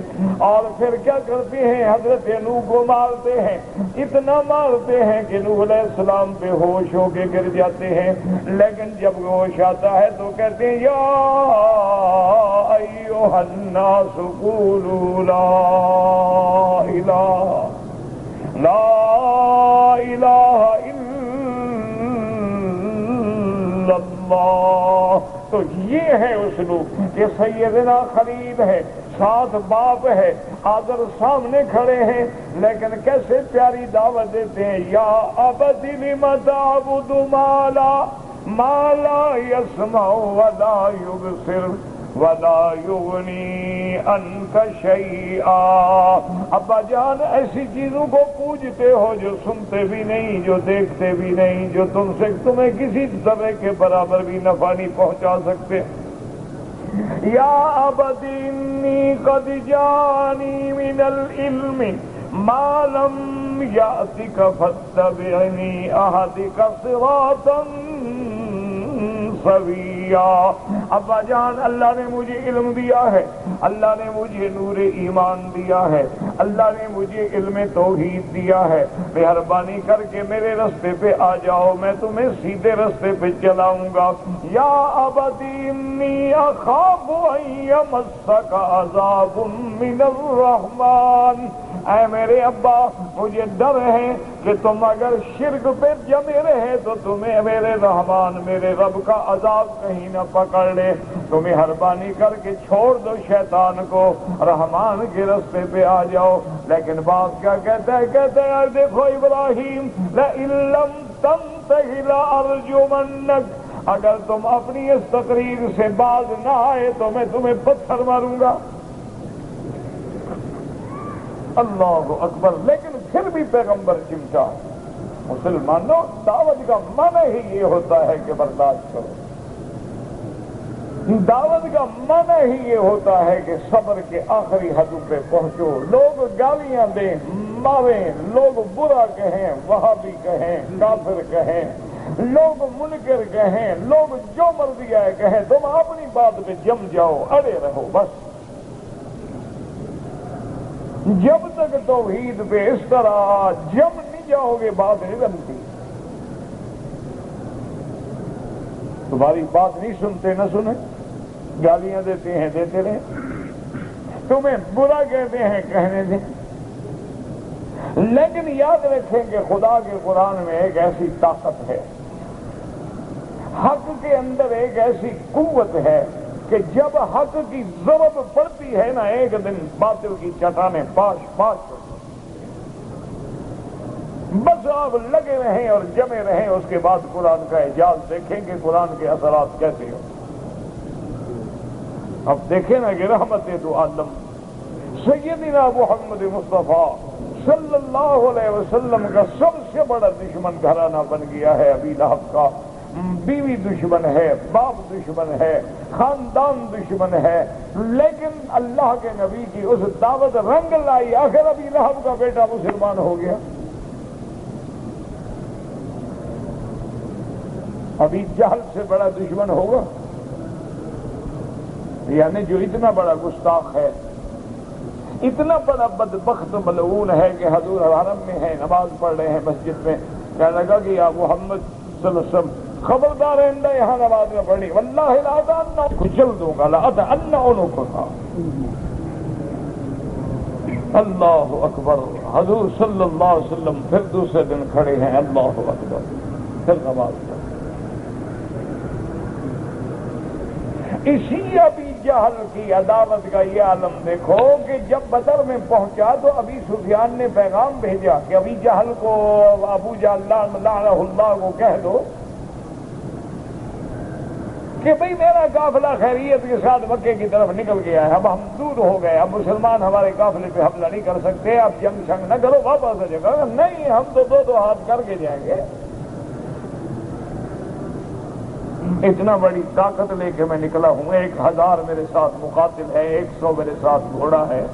اور پھر کیا کرتے ہیں حضرت نوح کو مارتے ہیں، اتنا مارتے ہیں کہ نوح علیہ السلام بے ہوش ہو کے گر جاتے ہیں، لیکن جب ہوش آتا ہے تو کہتے ہیں یا ایھا الناس قولوا لا الہ الا اللہ۔ تو یہ ہے اسلوب کہ سیدنا خلیل ہے، ساتھ باپ ہے، آدر سامنے کھڑے ہیں، لیکن کیسے پیاری دعوت دیتے ہیں، یا ابت لم تعبد ما لا یسمع ولا یبصر ولا یغنی عنک شیئا، ابا جان ایسی چیزوں کو پوجتے ہو جو سنتے بھی نہیں، جو دیکھتے بھی نہیں، جو تمہیں کسی طرح کے برابر بھی نفع نہیں پہنچا سکتے۔ یا ابت انی قد جانی من العلم ما لم یأتک فاتبعنی اہدک صراطا سویا، ابا جان اللہ نے مجھے علم دیا ہے، اللہ نے مجھے نور ایمان دیا ہے، اللہ نے مجھے علم توحید دیا ہے، مہربانی کر کے میرے رستے پہ آ جاؤ، میں تمہیں سیدھے رستے پہ چلاؤں گا۔ یا ابت انی اخاف ان یمسک عذاب من الرحمن، اے میرے ابا مجھے ڈر ہے کہ تم اگر شرک پہ جمے رہے تو تمہیں میرے رحمان میرے رب کا عذاب کہیں نہ پکڑ لے، تو مہربانی کر کے چھوڑ دو شیطان کو، رحمان کے رستے پہ آ جاؤ۔ لیکن باپ کیا کہتا ہے؟ کہتا ہے یار دیکھو ابراہیم لئن لم تنتہ لارجمنک، اگر تم اپنی اس تقریر سے باز نہ آئے تو میں تمہیں پتھر ماروں گا۔ اللہ اکبر، لیکن پھر بھی پیغمبر چمٹا۔ مسلمانوں دعوت کا معنی ہی یہ ہوتا ہے کہ برداشت کرو۔ دعوت کا معنی ہی یہ ہوتا ہے کہ صبر کے آخری حدوں پہ پہنچو. لوگ گالیاں دیں، ماریں، لوگ برا کہیں، وہابی کہیں، کافر کہیں، لوگ منکر کہیں، لوگ جو مرضی آئے کہیں، تم اپنی بات پہ جم جاؤ، اڑے رہو بس. جب تک توحید پہ اس طرح جم نہیں جاؤ گے بات نہیں بنتی. تمہاری بات نہیں سنتے نہ سنیں، گالیاں دیتے ہیں دیتے رہیں، تمہیں برا کہتے ہیں کہنے دیں. لیکن یاد رکھیں کہ خدا کے قرآن میں ایک ایسی طاقت ہے، حق کے اندر ایک ایسی قوت ہے کہ جب حق کی ضرب پڑتی ہے نا، ایک دن باطل کی چٹانیں پاش پاش کرتی. بس آپ لگے رہیں اور جمے رہیں، اس کے بعد قرآن کا اعجاز دیکھیں کہ قرآن کے اثرات کیسے ہو. اب دیکھیں نا کہ رحمت دو عالم سیدنا محمد مصطفیٰ صلی اللہ علیہ وسلم کا سب سے بڑا دشمن گھرانہ بن گیا ہے ابی لہب کا. بیوی دشمن ہے، باپ دشمن ہے، خاندان دشمن ہے، لیکن اللہ کے نبی کی اس دعوت رنگ لائی، آخر ابی لہب کا بیٹا مسلمان ہو گیا. ابھی جہل سے بڑا دشمن ہوگا؟ یعنی جو اتنا بڑا گستاخ ہے، اتنا بڑا بدبخت ملعون ہے کہ حضور حرم میں ہے، نماز پڑھ رہے ہیں مسجد میں، کہنے لگا کہ یا محمد صلی اللہ علیہ وسلم خبردار آئندہ یہاں نماز میں پڑھی، واللہ لا کچل دوں گا، کو تھا. اللہ اکبر. حضور صلی اللہ علیہ وسلم پھر دوسرے دن کھڑے ہیں، اللہ اکبر، پھر نماز پڑھ. اسی ابی جہل کی عداوت کا یہ عالم دیکھو کہ جب بدر میں پہنچا تو ابی سفیان نے پیغام بھیجا کہ ابی جہل کو، ابو جہل لعنہ اللہ کو کہہ دو کہ بھئی میرا قافلہ خیریت کے ساتھ مکے کی طرف نکل گیا ہے، اب ہم دور ہو گئے، اب مسلمان ہمارے قافلے پہ حملہ نہیں کر سکتے، اب جنگ شنگ نہ کرو، واپس آ جائے. نہیں، ہم تو دو ہاتھ کر کے جائیں گے. اتنا بڑی طاقت لے کے میں نکلا ہوں، 1000 میرے ساتھ مقاتل ہے، 100 میرے ساتھ گھوڑا ہے.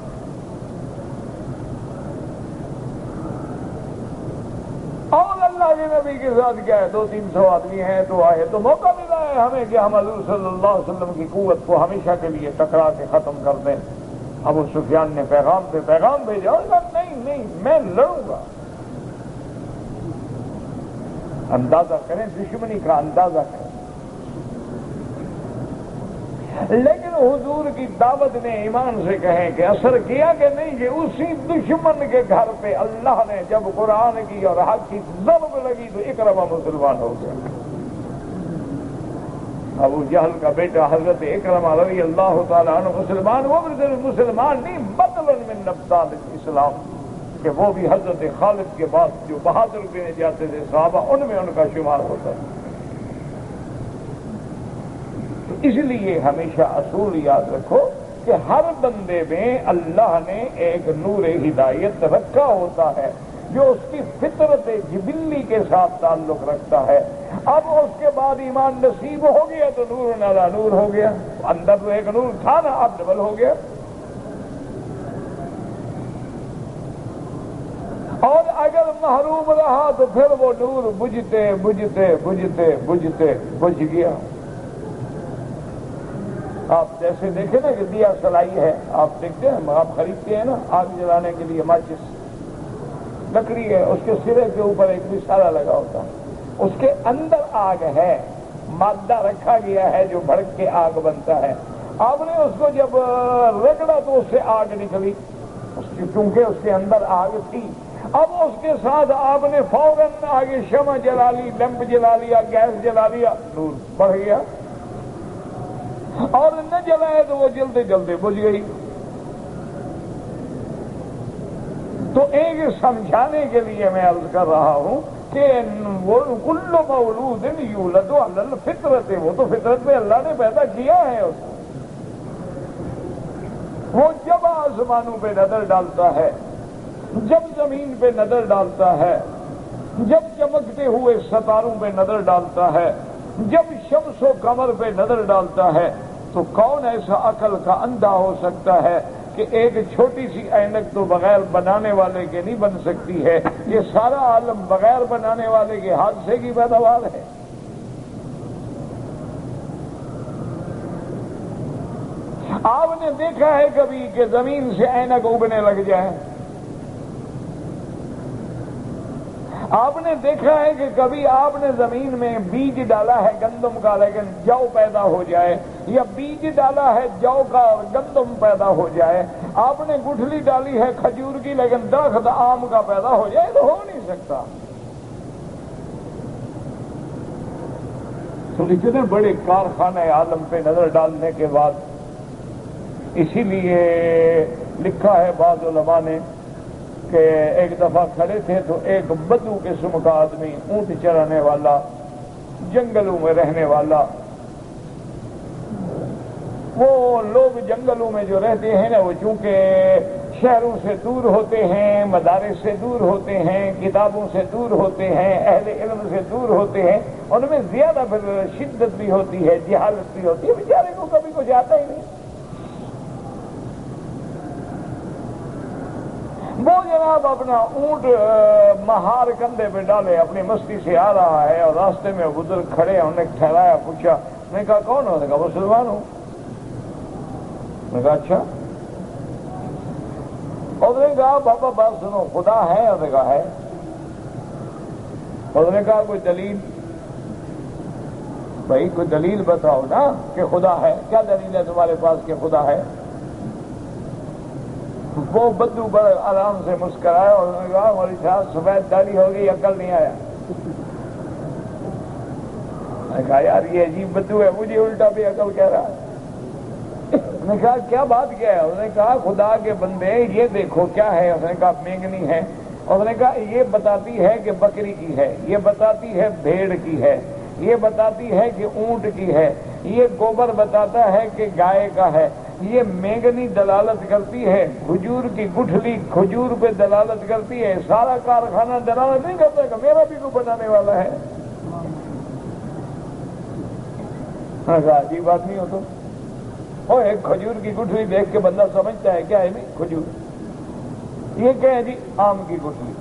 اور اللہ کے نبی کے ساتھ کیا ہے، 200-300 آدمی ہیں، تو آئے تو موقع ملا ہے ہمیں کہ ہم حضور صلی اللہ علیہ وسلم کی قوت کو ہمیشہ کے لیے ٹکرا کے ختم کر دیں. ابو سفیان نے پیغام پہ پیغام بھیجا، اور کہا نہیں میں لڑوں گا. اندازہ کریں دشمنی کا، اندازہ کریں. لیکن حضور کی دعوت نے ایمان سے کہیں کہ اثر کیا کہ نہیں، کہ اسی دشمن کے گھر پہ اللہ نے جب قرآن کی اور حق کی ضرب لگی تو اکرمہ مسلمان ہو گیا. ابو جہل کا بیٹا حضرت اکرمہ رضی اللہ تعالیٰ عنہ مسلمان، وہ بھی صرف مسلمان نہیں، بدلا من ابطال الاسلام، کہ وہ بھی حضرت خالد کے بعد جو بہادر گنے جاتے تھے صحابہ، ان میں ان کا شمار ہوتا ہے. اس لیے ہمیشہ اصول یاد رکھو کہ ہر بندے میں اللہ نے ایک نور ہدایت رکھا ہوتا ہے جو اس کی فطرت جبلی کے ساتھ تعلق رکھتا ہے. اب اس کے بعد ایمان نصیب ہو گیا تو نور نالا نور ہو گیا، اندر تو ایک نور تھا نا، اب ڈبل ہو گیا. اور اگر محروم رہا تو پھر وہ نور بجھتے بجھتے بجھتے بجھتے بجھ گیا. آپ جیسے دیکھیں نا کہ دیا سلائی ہے، آپ دیکھتے ہیں، آپ خریدتے ہیں نا آگ جلانے کے لیے ماچس، لکڑی ہے، اس کے سرے کے اوپر ایک مسالہ لگا ہوتا ہے، اس کے اندر آگ ہے، مادہ رکھا گیا ہے جو بھڑک کے آگ بنتا ہے. آپ نے اس کو جب رگڑا تو اس سے آگ نکلی، چونکہ اس کے اندر آگ تھی. اب اس کے ساتھ آپ نے فوراً آگے شمع جلا لی، لیمپ جلا لیا، گیس جلا لیا، نور بڑھ گیا. اور نہ جلائے تو وہ جلدے جلدے بجھ گئی. تو ایک سمجھانے کے لیے میں عرض کر رہا ہوں کہ وہ کل مولود یولد علی الفطرت، وہ تو فطرت پہ اللہ نے پیدا کیا ہے اس کو. وہ جب آسمانوں پہ نظر ڈالتا ہے، جب زمین پہ نظر ڈالتا ہے، جب چمکتے ہوئے ستاروں پہ نظر ڈالتا ہے، جب شمس و قمر پہ نظر ڈالتا ہے، تو کون ایسا عقل کا اندھا ہو سکتا ہے کہ ایک چھوٹی سی اینک تو بغیر بنانے والے کے نہیں بن سکتی ہے، یہ سارا عالم بغیر بنانے والے کے حادثے کی پیداوار ہے۔ آپ نے دیکھا ہے کبھی کہ زمین سے اینک اگنے لگ جائے؟ آپ نے دیکھا ہے کہ کبھی آپ نے زمین میں بیج ڈالا ہے گندم کا لیکن جو پیدا ہو جائے، یا بیج ڈالا ہے جو کا اور گندم پیدا ہو جائے؟ آپ نے گٹھلی ڈالی ہے کھجور کی لیکن درخت آم کا پیدا ہو جائے؟ تو ہو نہیں سکتا۔ تو اتنے بڑے کارخانے عالم پہ نظر ڈالنے کے بعد اسی لیے لکھا ہے بعض علماء نے کہ ایک دفعہ کھڑے تھے تو ایک بدو قسم کا آدمی، اونٹ چرانے والا، جنگلوں میں رہنے والا، وہ لوگ جنگلوں میں جو رہتے ہیں نا، وہ چونکہ شہروں سے دور ہوتے ہیں، مدارس سے دور ہوتے ہیں، کتابوں سے دور ہوتے ہیں، اہل علم سے دور ہوتے ہیں، ان میں زیادہ پھر شدت بھی ہوتی ہے، جہالت بھی ہوتی ہے، بیچارے کو کبھی کچھ آتا ہی نہیں۔ وہ جناب اپنا اونٹ مہار کندھے پہ ڈالے اپنی مستی سے آ رہا ہے، اور راستے میں بزرگ کھڑے، انہوں نے ٹھہرایا، پوچھا، میں نے کہا کون ہو؟ نے کہا مسلمان ہوں۔ میں نے کہا اچھا۔ اور نے کہا بابا بات سنو، خدا ہے؟ اور نے کہا ہے۔ اور نے کہا کوئی دلیل؟ بھائی کوئی دلیل بتاؤ نا کہ خدا ہے، کیا دلیل ہے تمہارے پاس کہ خدا ہے؟ وہ بدو بڑے آرام سے مسکرایا اور انہوں نے کہا مولوی صاحب سفید داڑھی ہو گئی، عقل نہیں آیا۔ میں نے کہا یار یہ عجیب بدو ہے، مجھے الٹا بھی عقل کہہ رہا ہے۔ میں نے کہا کیا بات کیا ہے؟ انہوں نے کہا خدا کے بندے یہ دیکھو کیا ہے۔ انہوں نے کہا مینگنی ہے۔ انہوں نے کہا یہ بتاتی ہے کہ بکری کی ہے، یہ بتاتی ہے بھیڑ کی ہے، یہ بتاتی ہے کہ اونٹ کی ہے، یہ گوبر بتاتا ہے کہ گائے کا ہے، یہ مینگنی دلالت کرتی ہے، کھجور کی گٹھلی کھجور پہ دلالت کرتی ہے، سارا کارخانہ دلالت نہیں کرتا کہ میرا بھی کوئی بنانے والا ہے۔ عجیب بات نہیں ہو تو اور ایک کھجور کی گٹھلی دیکھ کے بندہ سمجھتا ہے کیا ہے نہیں کھجور، یہ کیا ہے جی آم کی گٹھلی،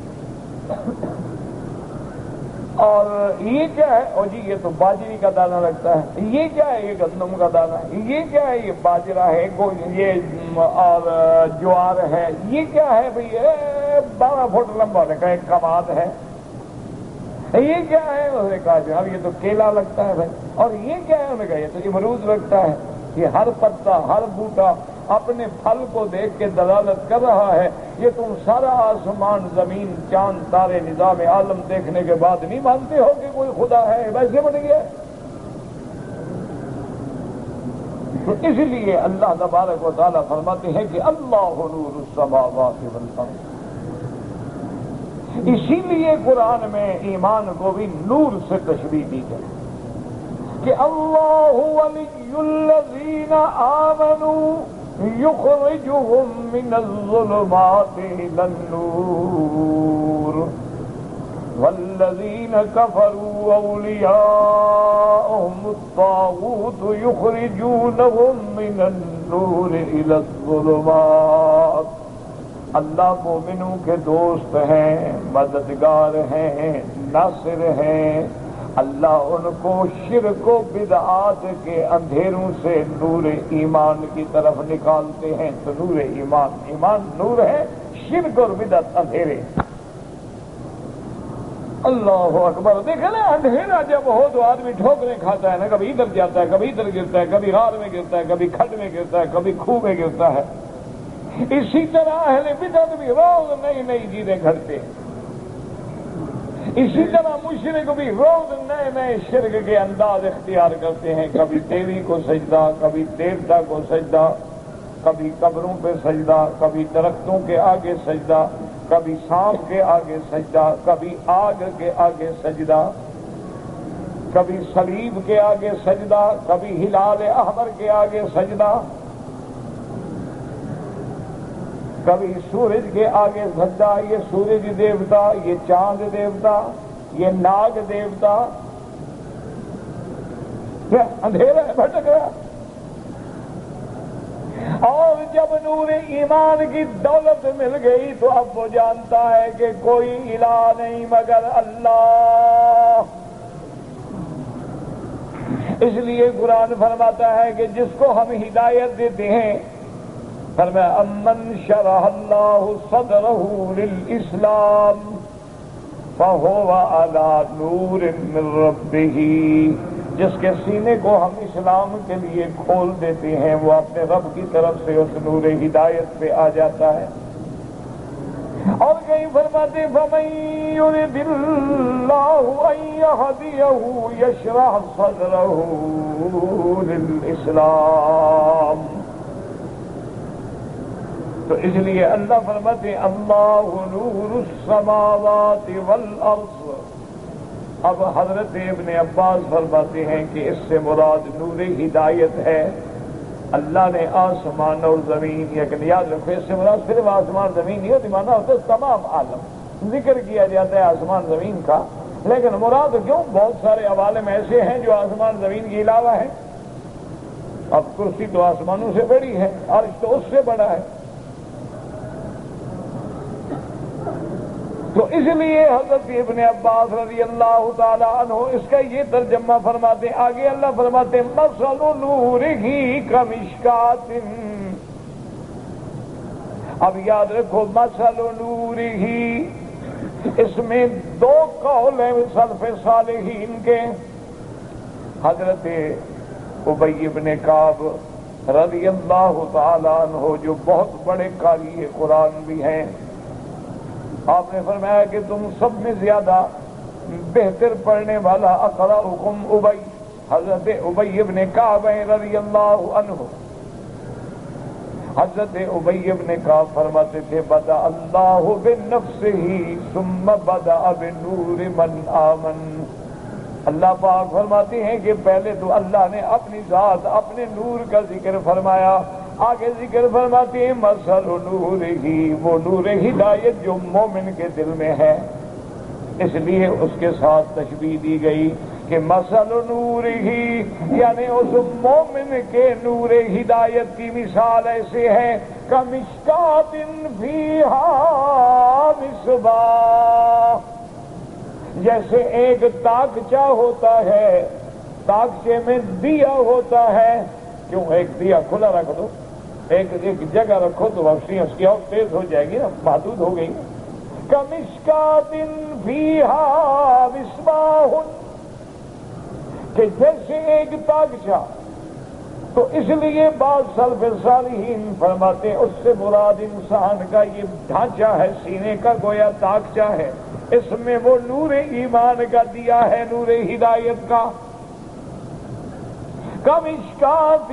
اور یہ کیا ہے؟ اور جی یہ تو باجری کا دانہ لگتا ہے، یہ کیا ہے؟ یہ گندم کا دانہ ہے، یہ کیا ہے؟ یہ باجرہ ہے، یہ اور جوار ہے، یہ کیا ہے بھئی؟ 12 فٹ لمبا، نے کہا ایک کباد ہے، یہ کیا ہے؟ انہوں نے کہا جناب یہ تو کیلا لگتا ہے بھائی، اور یہ کیا ہے؟ انہوں نے کہا یہ تو امرود لگتا ہے۔ یہ ہر پتا ہر بوٹا اپنے پھل کو دیکھ کے دلالت کر رہا ہے۔ یہ تم سارا آسمان زمین چاند تارے نظام عالم دیکھنے کے بعد نہیں مانتے ہو کہ کوئی خدا ہے؟ ویسے بن گیا۔ تو اس لیے اللہ تبارک و تعالیٰ فرماتے ہیں کہ اللہ نور السماوات والارض۔ اسی لیے قرآن میں ایمان کو بھی نور سے تشبیہ دی گئی کہ اللہ ولی الذین آمنوا یخرجهم من الظلمات الى النور والذین کفروا اولیاءهم الطاغوت یخرجونهم من النور الى الظلمات۔ اللہ مومنوں کے دوست ہیں، مددگار ہیں، ناصر ہیں۔ اللہ ان کو شرک و بدعات کے اندھیروں سے نور ایمان کی طرف نکالتے ہیں۔ تو نور ایمان، ایمان نور ہے، شرک اور بدعت اندھیرے۔ اللہ اکبر۔ دیکھیں نا اندھیرا جب ہو تو آدمی ٹھوکریں کھاتا ہے نا، کبھی ادھر جاتا ہے، کبھی ادھر گرتا ہے، کبھی غار میں گرتا ہے، کبھی کھڈ میں گرتا ہے، کبھی کھو میں گرتا ہے۔ اسی طرح اہل بدعت بھی روز نئی نئی چیزیں گھڑتے ہیں، اسی طرح مشرک بھی روز نئے نئے شرک کے انداز اختیار کرتے ہیں۔ کبھی دیوی کو سجدہ، کبھی دیوتا کو سجدہ، کبھی قبروں پہ سجدہ، کبھی درختوں کے آگے سجدہ، کبھی سانپ کے آگے سجدہ، کبھی آگ کے آگے سجدہ، کبھی صلیب کے آگے سجدہ، کبھی ہلال احمر کے آگے سجدہ، کبھی سورج کے آگے سجدہ۔ یہ سورج دیوتا، یہ چاند دیوتا، یہ ناگ دیوتا، اندھیرا ہے، بھٹک رہا۔ اور جب نور ایمان کی دولت مل گئی تو اب وہ جانتا ہے کہ کوئی الہ نہیں مگر اللہ۔ اس لیے قرآن فرماتا ہے کہ جس کو ہم ہدایت دیتے ہیں، فرمایا امن شرح اللہ صدرہ للاسلام فہو علی نور من ربہ، جس کے سینے کو ہم اسلام کے لیے کھول دیتے ہیں وہ اپنے رب کی طرف سے اس نور ہدایت پہ آ جاتا ہے۔ اور کہیں فرماتے فَمَن يُرِدِ اللَّهُ أَن يَهْدِيَهُ يَشْرَحْ صَدْرَهُ لِلْإِسْلَامِ۔ تو اس لیے اللہ فرماتے اللہ نور السماوات والارض۔ اب حضرت ابن عباس فرماتے ہیں کہ اس سے مراد نور ہدایت ہے۔ اللہ نے آسمان اور زمین، لیکن یاد رکھو اس سے مراد صرف آسمان زمین نہیں ہوتی، مانا ہوتا ہے تمام عالم۔ ذکر کیا جاتا ہے آسمان زمین کا، لیکن مراد کیوں؟ بہت سارے عوالم ایسے ہیں جو آسمان زمین کے علاوہ ہیں۔ اب کرسی تو آسمانوں سے بڑی ہے، عرش تو اس سے بڑا ہے۔ تو اس لیے حضرت ابن عباس رضی اللہ تعالی عنہ اس کا یہ ترجمہ فرماتے ہیں۔ آگے اللہ فرماتے ہیں مثل نورہ کمشکات۔ اب یاد رکھو مثل نورہ، اس میں دو قول ہیں سلف صالحین کے۔ حضرت ابی بن کعب رضی اللہ تعالی عنہ جو بہت بڑے قاری قرآن بھی ہیں، آپ نے فرمایا کہ تم سب میں زیادہ بہتر پڑھنے والا اقرأکم ابی، حضرت ابی بن کعب رضی اللہ عنہ۔ حضرت ابی بن کعب فرماتے تھے بدأ اللہ بنفسہ ثم بدأ بنور من آمن۔ اللہ پاک فرماتے ہیں کہ پہلے تو اللہ نے اپنی ذات، اپنے نور کا ذکر فرمایا، آگے ذکر فرماتے ہیں مثل نورہ، وہ نور ہدایت جو مومن کے دل میں ہے، اس لیے اس کے ساتھ تشبیہ دی گئی کہ مثل نورہ یعنی اس مومن کے نور ہدایت کی مثال ایسے ہے کمشکات فیہا مصباح، جیسے ایک تاکچہ ہوتا ہے، تاکچے میں دیا ہوتا ہے۔ کیوں ایک دیا کھلا رکھ دو، ایک جگہ رکھو تو روشنی اس کی اور تیز ہو جائے گی نا، محدود ہو گئی۔ کمشکات فیہا مصباح، کہ جیسے ایک تاکچہ۔ تو اس لیے بعض سلف صالحین فرماتے ہیں اس سے مراد انسان کا یہ ڈھانچہ ہے، سینے کا گویا تاکچہ ہے، اس میں وہ نور ایمان کا دیا ہے، نور ہدایت کا۔ کمشکات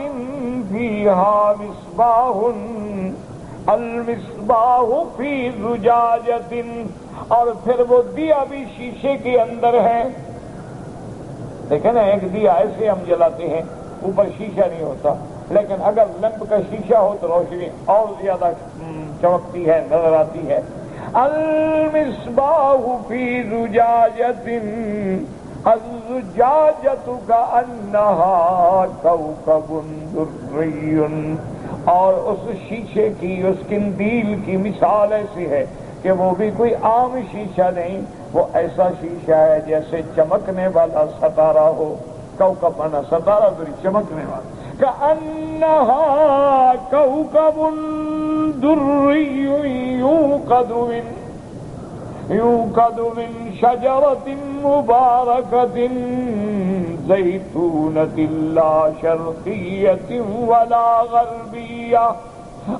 فیہا مصباح المصباح فی زجاجۃ، اور پھر وہ دیا بھی شیشے کے اندر ہے۔ دیکھیں نا ایک دیا ایسے ہم جلاتے ہیں، اوپر شیشہ نہیں ہوتا، لیکن اگر لمپ کا شیشہ ہو تو روشنی اور زیادہ چمکتی ہے، نظر آتی ہے۔ المصباح فی زجاجۃ الزجاجۃ کأنہا کوکب دری، اور اس شیشے کی، اس قندیل کی مثال ایسی ہے کہ وہ بھی کوئی عام شیشہ نہیں، وہ ایسا شیشہ ہے جیسے چمکنے والا ستارہ ہو۔ کوکب مانا ستارہ، دری چمکنے والا۔ کأنہا کوکب دری یوقد من شجرۃ مبارکۃ زیتونۃ لا شرقیۃ ولا غربیہ،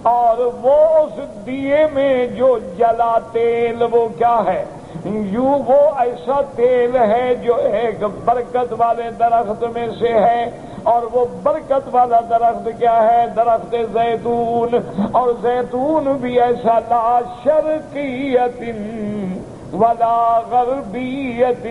اور وہ اس دیے میں جو جلا تیل وہ کیا ہے؟ یوں وہ ایسا تیل ہے جو ایک برکت والے درخت میں سے ہے، اور وہ برکت والا درخت کیا ہے؟ درخت زیتون، اور زیتون بھی ایسا لا شرقیت، ولا غربیت،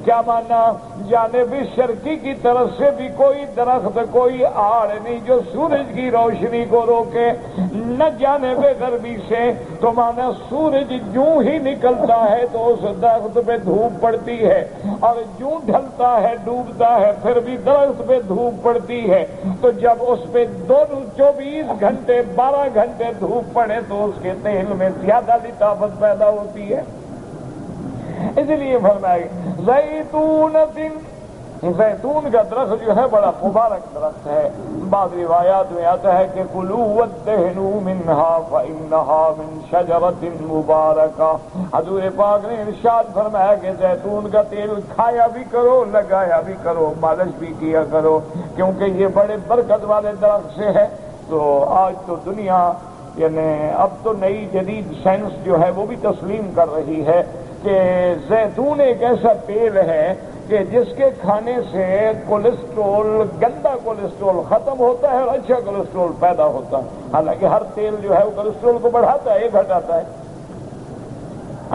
کیا مانا؟ جانب شرقی کی طرف سے بھی کوئی درخت، کوئی آڑ نہیں جو سورج کی روشنی کو روکے، نہ جانب غربی سے، تو مانا سورج جوں ہی نکلتا ہے تو اس درخت پہ دھوپ پڑتی ہے، اور جوں ڈھلتا ہے ڈوبتا ہے پھر بھی درخت پہ دھوپ پڑتی ہے، تو جب اس پہ 24 گھنٹے 12 گھنٹے دھوپ پڑے تو اس کے تیل میں زیادہ لطافت پیدا ہوتی ہے۔ اس لیے فرمایا زیتون کا درخت جو ہے بڑا مبارک درخت ہے۔ بعض روایات میں آتا ہے کہ کلوا وادہنوا منہا فانہا من شجرۃ مبارکہ، حضور پاک نے ارشاد فرمایا کہ زیتون کا تیل کھایا بھی کرو، لگایا بھی کرو، مالش بھی کیا کرو، کیونکہ یہ بڑے برکت والے درخت سے ہے۔ تو آج تو دنیا یعنی اب تو نئی جدید سائنس جو ہے وہ بھی تسلیم کر رہی ہے کہ زیتون ایک ایسا تیل ہے کہ جس کے کھانے سے کولیسٹرول، گندا کولیسٹرول ختم ہوتا ہے اور اچھا کولیسٹرول پیدا ہوتا ہے۔ حالانکہ ہر تیل جو ہے وہ کولیسٹرول کو بڑھاتا ہے، یہ گھٹاتا ہے۔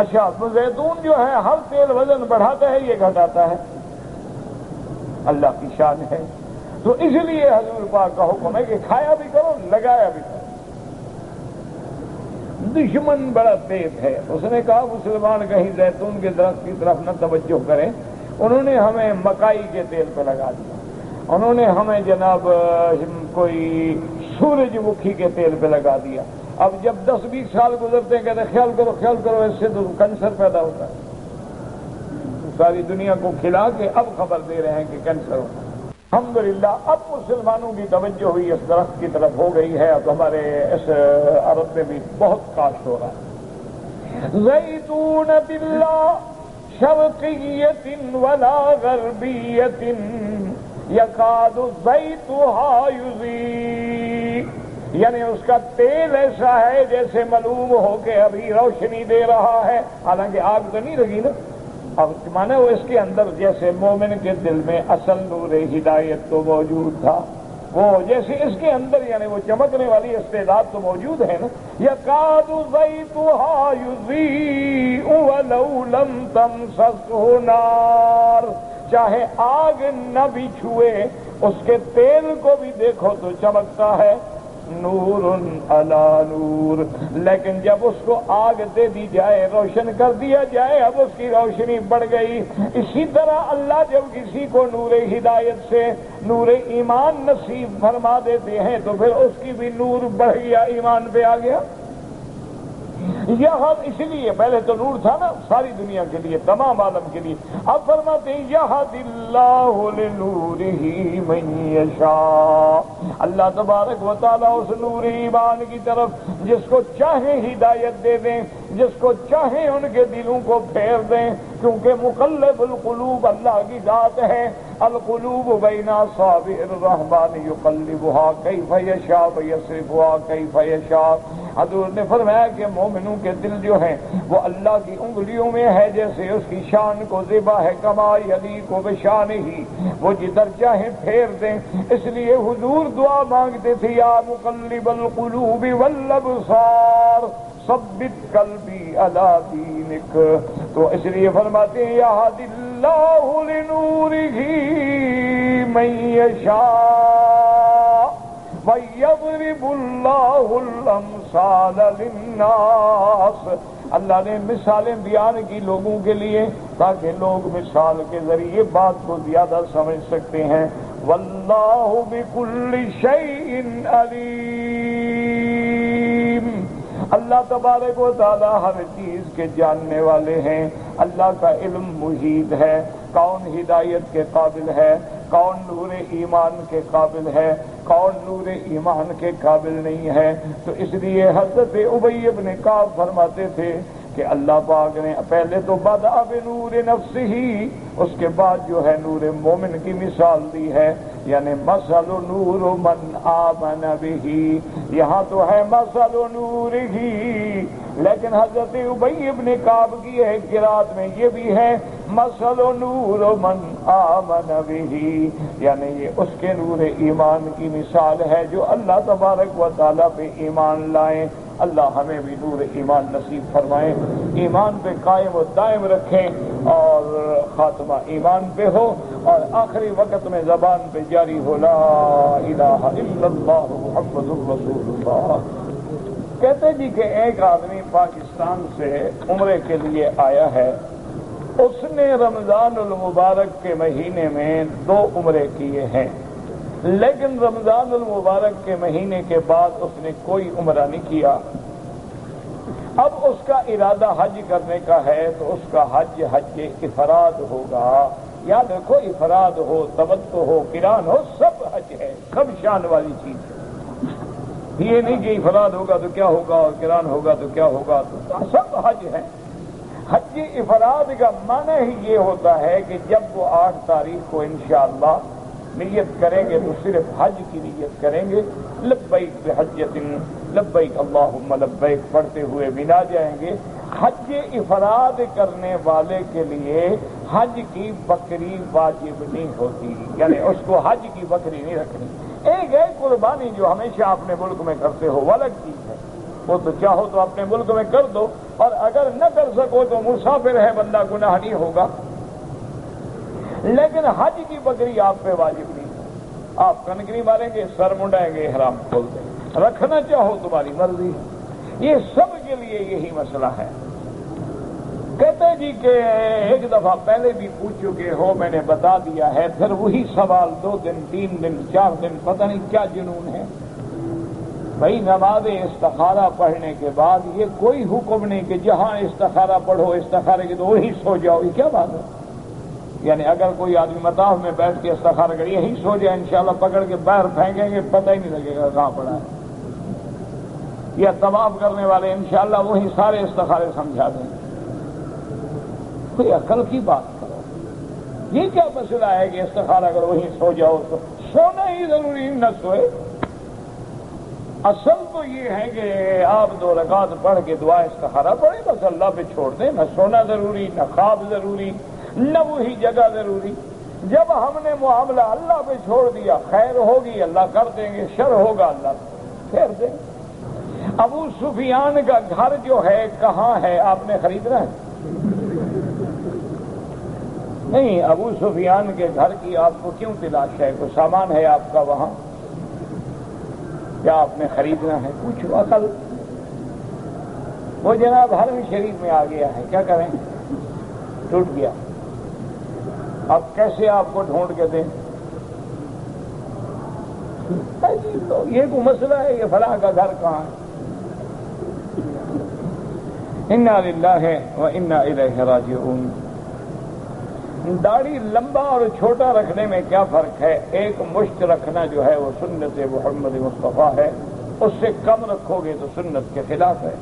اچھا، تو زیتون جو ہے ہر تیل وزن بڑھاتا ہے، یہ گھٹاتا ہے۔ اللہ کی شان ہے۔ تو اس لیے حضور پاک کا حکم ہے کہ کھایا بھی کرو، لگایا بھی کرو۔ دشمن بڑا تیز ہے، اس نے کہا مسلمان کہیں زیتون کے درخت کی طرف نہ توجہ کریں، انہوں نے ہمیں مکائی کے تیل پہ لگا دیا، انہوں نے ہمیں جناب کوئی سورج مکھی کے تیل پہ لگا دیا۔ اب جب 10-20 سال گزرتے ہیں کہتے خیال کرو اس سے تو کینسر پیدا ہوتا ہے۔ ساری دنیا کو کھلا کے اب خبر دے رہے ہیں کہ کینسر ہوتا ہے۔ الحمدللہ اب مسلمانوں کی توجہ ہوئی اس درخت کی طرف ہو گئی ہے، اب ہمارے اس عرب میں بھی بہت کاشت ہو رہا ہے۔ زیتون باللہ شرقیت ولا غربیت یکاد زیتها یضیء، یعنی اس کا تیل ایسا ہے جیسے معلوم ہو کہ ابھی روشنی دے رہا ہے، حالانکہ آگ تو نہیں لگی نا۔ اب مانے وہ اس کے اندر جیسے مومن کے دل میں اصل نور ہدایت تو موجود تھا، وہ جیسے اس کے اندر یعنی وہ چمکنے والی استعداد تو موجود ہے نا۔ یکاد زیتها یضیء ولو لم تمسسہ نار، چاہے آگ نہ بھی چھوئے اس کے تیل کو بھی دیکھو تو چمکتا ہے، نور علی نور، لیکن جب اس کو آگ دے دی جائے، روشن کر دیا جائے، اب اس کی روشنی بڑھ گئی۔ اسی طرح اللہ جب کسی کو نور ہدایت سے نور ایمان نصیب فرما دیتے ہیں تو پھر اس کی بھی نور بڑھ گیا، ایمان پہ آ گیا۔ یہاں اس لیے پہلے تو نور تھا نا ساری دنیا کے لیے، تمام عالم کے لیے، اب فرماتے ہیں یہدی اللہ لنورہ من یشاء، اللہ تبارک و تعالیٰ اس نور ایمان کی طرف جس کو چاہے ہدایت دے دیں، جس کو چاہے ان کے دلوں کو پھیر دیں، کیونکہ مقلب القلوب اللہ کی ذات ہے۔ القلوب بین اصابع الرحمن یقلبها کیف یشاء ویصرفها کیف یشاء، حضور نے فرمایا کہ مومنوں کے دل جو ہیں وہ اللہ کی انگلیوں میں ہے، جیسے اس کی شان کو ذبح ہے کما یلیق بشانہ، وہ جدھر چاہے پھیر دیں۔ اس لیے حضور دعا مانگتے تھے یا مقلب القلوب والابصار ثبت قلبی علی دینک، تو اس لیے فرماتے ہیں یہدی اللہ لنورہ من یشاء وَيَضْرِبُ اللَّهُ الْأَمْثَالَ لِلنَّاسِ، اللہ نے مثالیں بیان کی لوگوں کے لیے تاکہ لوگ مثال کے ذریعے بات کو زیادہ سمجھ سکتے ہیں۔ وَاللَّهُ بِكُلِّ شَيْءٍ عَلِيمٌ، اللہ تبارک و تعالی ہر چیز کے جاننے والے ہیں، اللہ کا علم محیط ہے، کون ہدایت کے قابل ہے، کون نور ایمان کے قابل ہے، کون نور ایمان کے قابل نہیں ہے۔ تو اس لیے حضرت ابی بن کعب فرماتے تھے کہ اللہ پاک نے پہلے تو بدأ بنور نفسہ، اس کے بعد جو ہے نور مومن کی مثال دی ہے، یعنی مثل نور من آمن بہ، یہاں تو ہے مثل نورہ، لیکن حضرت ابی بن کعب کی ایک قرات میں یہ بھی ہے مثل نور من آمن بہ، یعنی یہ اس کے نور ایمان کی مثال ہے جو اللہ تبارک و تعالیٰ پہ ایمان لائیں اللہ ہمیں بھی نور ایمان نصیب فرمائے، ایمان پہ قائم و دائم رکھیں اور خاتمہ ایمان پہ ہو، اور آخری وقت میں زبان پہ جاری ہو لا الہ الا اللہ محمد الرسول اللہ۔ کہتے جی کہ ایک آدمی پاکستان سے عمرے کے لیے آیا ہے، اس نے رمضان المبارک کے مہینے میں 2 عمرے کیے ہیں، لیکن رمضان المبارک کے مہینے کے بعد اس نے کوئی عمرہ نہیں کیا۔ اب اس کا ارادہ حج کرنے کا ہے تو اس کا حج افراد ہوگا۔ یا دیکھو، افراد ہو، تمتع ہو، قران ہو، سب حج ہے، سب شان والی چیز ہے۔ یہ نہیں کہ افراد ہوگا تو کیا ہوگا اور قران ہوگا تو کیا ہوگا، تو سب حج ہے۔ حج افراد کا معنی ہی یہ ہوتا ہے کہ جب وہ 8 تاریخ کو انشاءاللہ نیت کریں گے تو صرف حج کی نیت کریں گے، لبیک بحجۃ لبیک اللہم لبیک پڑھتے ہوئے بنا جائیں گے۔ حج افراد کرنے والے کے لیے حج کی بکری واجب نہیں ہوتی، یعنی اس کو حج کی بکری نہیں رکھنی۔ ایک ہے قربانی جو ہمیشہ اپنے ملک میں کرتے ہو، وہ الگ چیز ہے، وہ تو چاہو تو اپنے ملک میں کر دو، اور اگر نہ کر سکو تو مسافر ہے بندہ، گناہ نہیں ہوگا۔ لیکن حج کی بکری آپ پہ واجب نہیں ہے، آپ کنکری ماریں گے، سر منڈائیں گے، احرام کھول دیں گے، رکھنا چاہو تمہاری مرضی ہے۔ یہ سب کے لیے یہی مسئلہ ہے۔ کہتے جی کہ ایک دفعہ پہلے بھی پوچھ چکے ہو، میں نے بتا دیا ہے، پھر وہی سوال 2 دن 3 دن 4 دن، پتہ نہیں کیا جنون ہے۔ بھائی نماز استخارہ پڑھنے کے بعد یہ کوئی حکم نہیں کہ جہاں استخارہ پڑھو استخارے کے تو وہی سو جاؤ، یہ کیا بات ہے؟ یعنی اگر کوئی آدمی مطاف میں بیٹھ کے استخارہ کرے یہی سو جائے، انشاءاللہ پکڑ کے باہر پھینکیں گے، پتہ ہی نہیں لگے گا کہاں پڑا ہے۔ یا طواف کرنے والے انشاءاللہ وہی سارے استخارے سمجھا دیں گے۔ کوئی عقل کی بات کرو، یہ کیا مسئلہ ہے کہ استخارہ کرو وہیں سو جاؤ؟ تو سونا ہی ضروری، نہ سوئے۔ اصل تو یہ ہے کہ آپ 2 رکعت پڑھ کے دعا استخارہ پڑھیں، بس اللہ پہ چھوڑ دیں، نہ سونا ضروری، نہ خواب ضروری، نہ وہی جگہ ضروری۔ جب ہم نے معاملہ اللہ پہ چھوڑ دیا، خیر ہوگی اللہ کر دیں گے، شر ہوگا اللہ پھیر دیں گے۔ ابو سفیان کا گھر جو ہے کہاں ہے؟ آپ نے خریدنا ہے؟ نہیں، ابو سفیان کے گھر کی آپ کو کیوں تلاش ہے؟ کوئی سامان ہے آپ کا وہاں؟ کیا آپ نے خریدنا ہے؟ پوچھو عقل۔ وہ جناب حرم شریف میں آ گیا ہے، کیا کریں؟ ٹوٹ گیا، اب کیسے آپ کو ڈھونڈ کے دیں؟ تو یہ کوئی مسئلہ ہے کہ فلاں کا گھر کہاں ہے؟ انا للہ و انا الیہ راجعون۔ داڑھی لمبا اور چھوٹا رکھنے میں کیا فرق ہے؟ ایک مشت رکھنا جو ہے وہ سنت محمد مصطفیٰ ہے، اس سے کم رکھو گے تو سنت کے خلاف ہے۔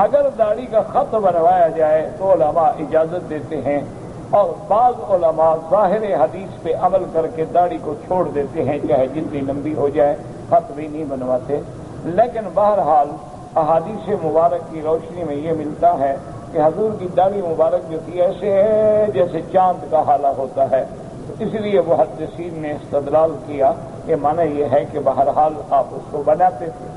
اگر داڑھی کا خط بنوایا جائے تو علماء اجازت دیتے ہیں، اور بعض علماء ظاہر حدیث پہ عمل کر کے داڑھی کو چھوڑ دیتے ہیں، چاہے جتنی لمبی ہو جائے، خط بھی نہیں بنواتے۔ لیکن بہرحال احادیث مبارک کی روشنی میں یہ ملتا ہے کہ حضور کی داڑھی مبارک جو تھی ایسے ہے جیسے چاند کا حالہ ہوتا ہے، تو اس لیے محدثین نے استدلال کیا کہ معنی یہ ہے کہ بہرحال آپ اس کو بناتے تھے۔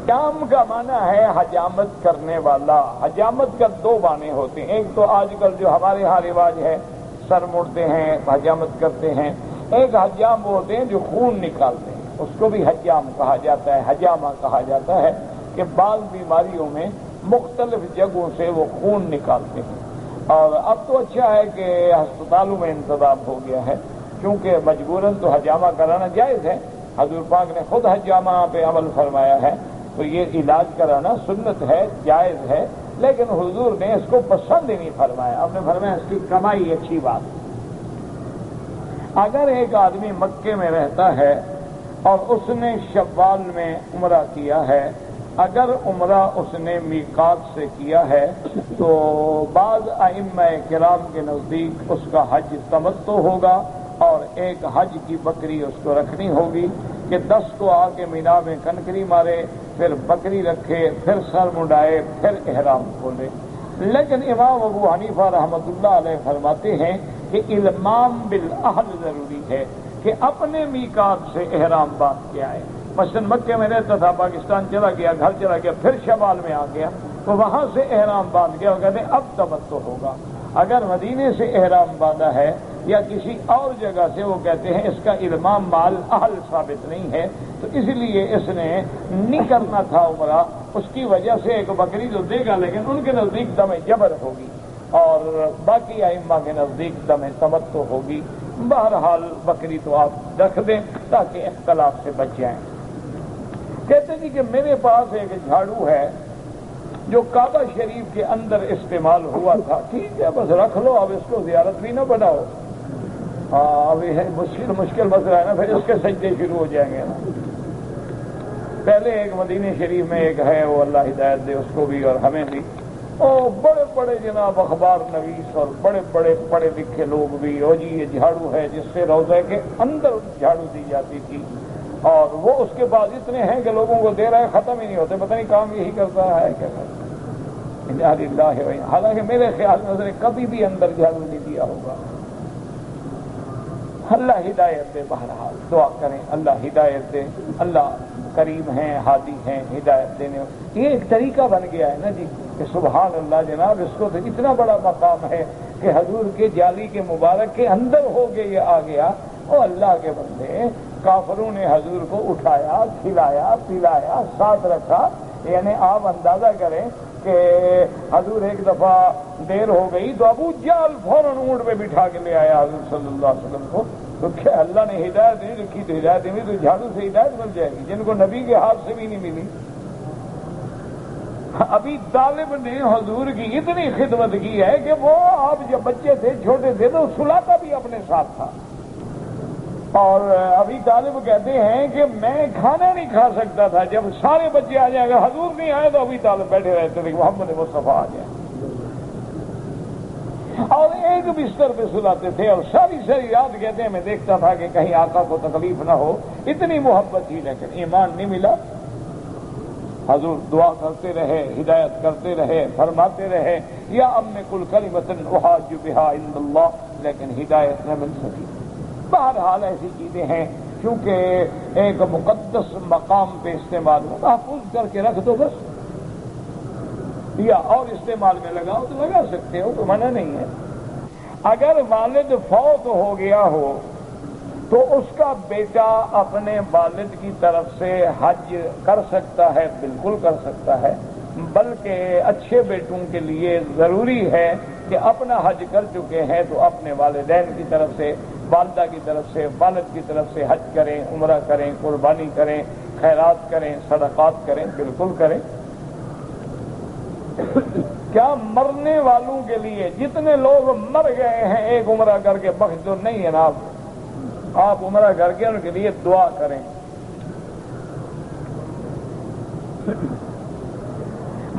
حجام کا معنی ہے حجامت کرنے والا۔ حجامت کا 2 معنی ہوتے ہیں، ایک تو آج کل جو ہمارے ہاں رواج ہے، سر موڑتے ہیں، حجامت کرتے ہیں۔ ایک حجام وہ ہوتے ہیں جو خون نکالتے ہیں، اس کو بھی حجام کہا جاتا ہے، حجامہ کہا جاتا ہے، کہ بعض بیماریوں میں مختلف جگہوں سے وہ خون نکالتے ہیں۔ اور اب تو اچھا ہے کہ ہسپتالوں میں انتظام ہو گیا ہے، کیونکہ مجبوراً تو حجامہ کرانا جائز ہے، حضور پاک نے خود حجامہ پہ عمل فرمایا ہے، تو یہ علاج کرانا سنت ہے، جائز ہے، لیکن حضور نے اس کو پسند ہی نہیں فرمایا، آپ نے فرمایا اس کی کمائی اچھی بات۔ اگر ایک آدمی مکے میں رہتا ہے اور اس نے شوال میں عمرہ کیا ہے، اگر عمرہ اس نے میقات سے کیا ہے تو بعض ائمہ کرام کے نزدیک اس کا حج تمتع ہوگا، اور ایک حج کی بکری اس کو رکھنی ہوگی کہ 10 کو آ کے مینا میں کنکری مارے، پھر بکری رکھے، پھر سر منڈائے، پھر احرام کھولے۔ لیکن امام ابو حنیفہ رحمۃ اللہ علیہ فرماتے ہیں کہ المام بالاہل ضروری ہے، کہ اپنے میقات سے احرام باندھ کے آئے۔ مثلاً مکے میں رہتا تھا، پاکستان چلا گیا، گھر چلا گیا، پھر شمال میں آ گیا تو وہاں سے احرام باندھ گیا اور کہتے ہیں اب تمتع ہوگا۔ اگر مدینے سے احرام باندھا ہے یا کسی اور جگہ سے، وہ کہتے ہیں اس کا علمام مال اہل ثابت نہیں ہے، تو اس لیے اس نے نہیں کرنا تھا عمرہ، اس کی وجہ سے ایک بکری تو دے گا، لیکن ان کے نزدیک دم جبر ہوگی اور باقی ائمہ کے نزدیک دم تمتع ہوگی۔ بہرحال بکری تو آپ رکھ دیں تاکہ اختلاف سے بچ جائیں۔ کہتے ہیں کہ میرے پاس ایک جھاڑو ہے جو کعبہ شریف کے اندر استعمال ہوا تھا، ٹھیک ہے بس رکھ لو، اب اس کو زیارت بھی نہ بناؤ۔ اب یہ مشکل مسئلہ ہے نا، پھر اس کے سجدے شروع ہو جائیں گے نا۔ پہلے ایک مدینہ شریف میں ایک ہے، وہ اللہ ہدایت دے اس کو بھی اور ہمیں بھی، اور بڑے بڑے جناب اخبار نویس اور بڑے بڑے پڑھے لکھے لوگ بھی، اور جی یہ جھاڑو ہے جس سے روضہ کے اندر جھاڑو دی جاتی تھی، اور وہ اس کے بعد اتنے ہیں کہ لوگوں کو دے رہا ہے، ختم ہی نہیں ہوتے، پتہ نہیں کام یہی کرتا ہے کیا کرتا ہے۔ حالانکہ میرے خیال میں اس نے کبھی بھی اندر جھاڑو نہیں دیا ہوگا۔ اللہ ہدایت دے، بہرحال دعا کریں اللہ ہدایت دے، اللہ کریم ہیں، ہادی ہیں، ہدایت دینے۔ یہ ایک طریقہ بن گیا ہے نا جی کہ سبحان اللہ جناب، اس کو تو اتنا بڑا مقام ہے کہ حضور کے جالی کے مبارک کے اندر ہو گئے یہ آ گیا، اور اللہ کے بندے کافروں نے حضور کو اٹھایا، کھلایا، پلایا، ساتھ رکھا۔ یعنی آپ اندازہ کریں کہ حضور ایک دفعہ دیر ہو گئی تو ابو جہل فوراً اونٹ پہ بٹھا کے لے آیا حضور صلی اللہ علیہ وسلم کو، تو کیا اللہ نے ہدایت نہیں رکھی تو ہدایت نہیں، تو جھاڑو سے ہدایت مل جائے گی جن کو نبی کے ہاتھ سے بھی نہیں ملی۔ ابھی طالب نے حضور کی اتنی خدمت کی ہے کہ وہ آپ جب بچے تھے، چھوٹے تھے، تو سلاتا بھی اپنے ساتھ تھا، اور ابھی طالب کہتے ہیں کہ میں کھانا نہیں کھا سکتا تھا، جب سارے بچے آ جائیں، اگر حضور نہیں آئے تو ابھی طالب بیٹھے رہتے تھے کہ محمد مصطفیٰ آ جائے، اور ایک بستر پہ سلاتے تھے، اور ساری ساری رات کہتے ہیں میں دیکھتا تھا کہ کہیں آقا کو تکلیف نہ ہو، اتنی محبت تھی، لیکن ایمان نہیں ملا۔ حضور دعا کرتے رہے، ہدایت کرتے رہے، فرماتے رہے یا ام کل کلمۃ احاج بہا عند اللہ، لیکن ہدایت نہ مل سکی۔ بہرحال ایسی چیزیں ہیں، کیونکہ ایک مقدس مقام پہ استعمال ہو، محفوظ کر کے رکھ دو بس، یا اور استعمال میں لگاؤ تو لگا سکتے ہو، تو منع نہیں ہے۔ اگر والد فوت ہو گیا ہو تو اس کا بیٹا اپنے والد کی طرف سے حج کر سکتا ہے، بالکل کر سکتا ہے، بلکہ اچھے بیٹوں کے لیے ضروری ہے کہ اپنا حج کر چکے ہیں تو اپنے والدین کی طرف سے، والدہ کی طرف سے، والد کی طرف سے حج کریں، عمرہ کریں، قربانی کریں، خیرات کریں، صدقات کریں، بالکل کریں۔ کیا مرنے والوں کے لیے جتنے لوگ مر گئے ہیں ایک عمرہ کر کے بخش دو؟ نہیں ہے نا، آپ عمرہ کر کے ان کے لیے دعا کریں۔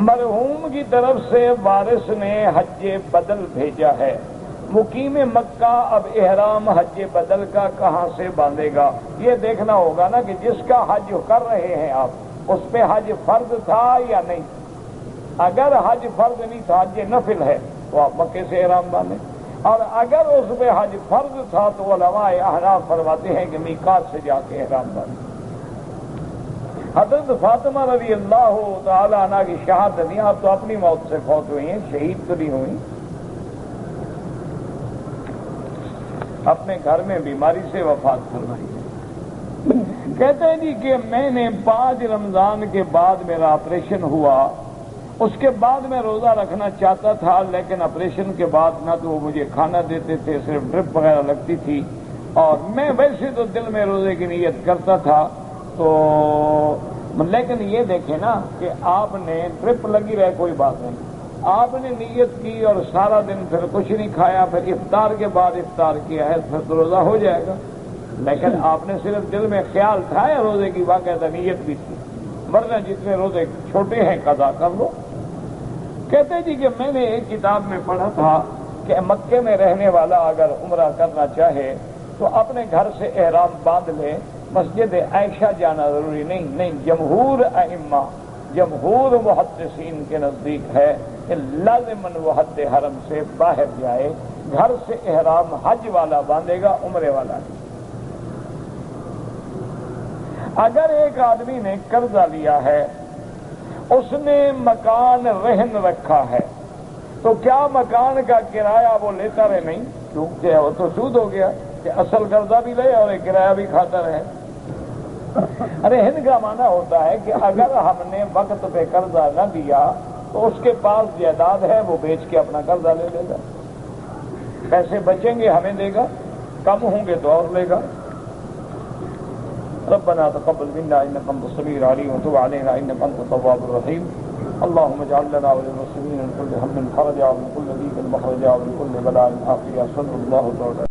مرحوم کی طرف سے وارث نے حج بدل بھیجا ہے، مقیم مکہ اب احرام حج بدل کا کہاں سے باندھے گا؟ یہ دیکھنا ہوگا نا کہ جس کا حج کر رہے ہیں آپ، اس پہ حج فرض تھا یا نہیں۔ اگر حج فرض نہیں تھا، حج نفل ہے، تو آپ مکے سے احرام باندھیں، اور اگر اس پہ حج فرض تھا تو علماء احناف فرماتے ہیں کہ میقات سے جا کے احرام باندھیں۔ حضرت فاطمہ رضی اللہ تعالی عنہ کی شہادت نہیں، آپ تو اپنی موت سے فوت ہوئی ہیں، شہید تو نہیں ہوئی، اپنے گھر میں بیماری سے وفات فرمائی ہے۔ کہتے ہیں جی کہ میں نے 5 رمضان کے بعد میرا آپریشن ہوا، اس کے بعد میں روزہ رکھنا چاہتا تھا، لیکن آپریشن کے بعد نہ تو وہ مجھے کھانا دیتے تھے، صرف ڈرپ وغیرہ لگتی تھی، اور میں ویسے تو دل میں روزے کی نیت کرتا تھا، تو لیکن یہ دیکھیں نا کہ آپ نے ڈرپ لگی رہے کوئی بات نہیں، آپ نے نیت کی اور سارا دن پھر کچھ نہیں کھایا، پھر افطار کے بعد افطار کیا ہے، پھر تو روزہ ہو جائے گا، لیکن آپ نے صرف دل میں خیال تھا یا روزے کی باقاعدہ نیت بھی تھی، ورنہ جتنے روزے چھوٹے ہیں قضا کر لو۔ کہتے جی کہ میں نے ایک کتاب میں پڑھا تھا کہ مکے میں رہنے والا اگر عمرہ کرنا چاہے تو اپنے گھر سے احرام باندھ لے، مسجد عائشہ جانا ضروری نہیں، جمہور ائمہ، جمہور محدثین کے نزدیک ہے کہ لازماً وہ حد حرم سے باہر جائے، گھر سے احرام حج والا باندھے گا، عمرے والا نہیں۔ اگر ایک آدمی نے قرضہ لیا ہے، اس نے مکان رہن رکھا ہے، تو کیا مکان کا کرایہ وہ لیتا رہے؟ نہیں، کیونکہ وہ تو سود ہو گیا کہ اصل قرضہ بھی لے اور کرایہ بھی کھاتا رہے۔ رہن کا معنی ہوتا ہے کہ اگر ہم نے وقت پہ قرضہ نہ دیا تو اس کے پاس جائیداد ہے، وہ بیچ کے اپنا قرضہ لے لے گا، پیسے بچیں گے ہمیں دے گا، کم ہوں گے تو اور لے گا۔ ربنا تقبل منا انك انت السميع العليم وتب علينا انك انت التواب الرحيم اللهم اجعل لنا وللمسلمين من كل هم فرجا ومن كل ضيق مخرجا ومن كل بلاء عافية صلى الله تعالى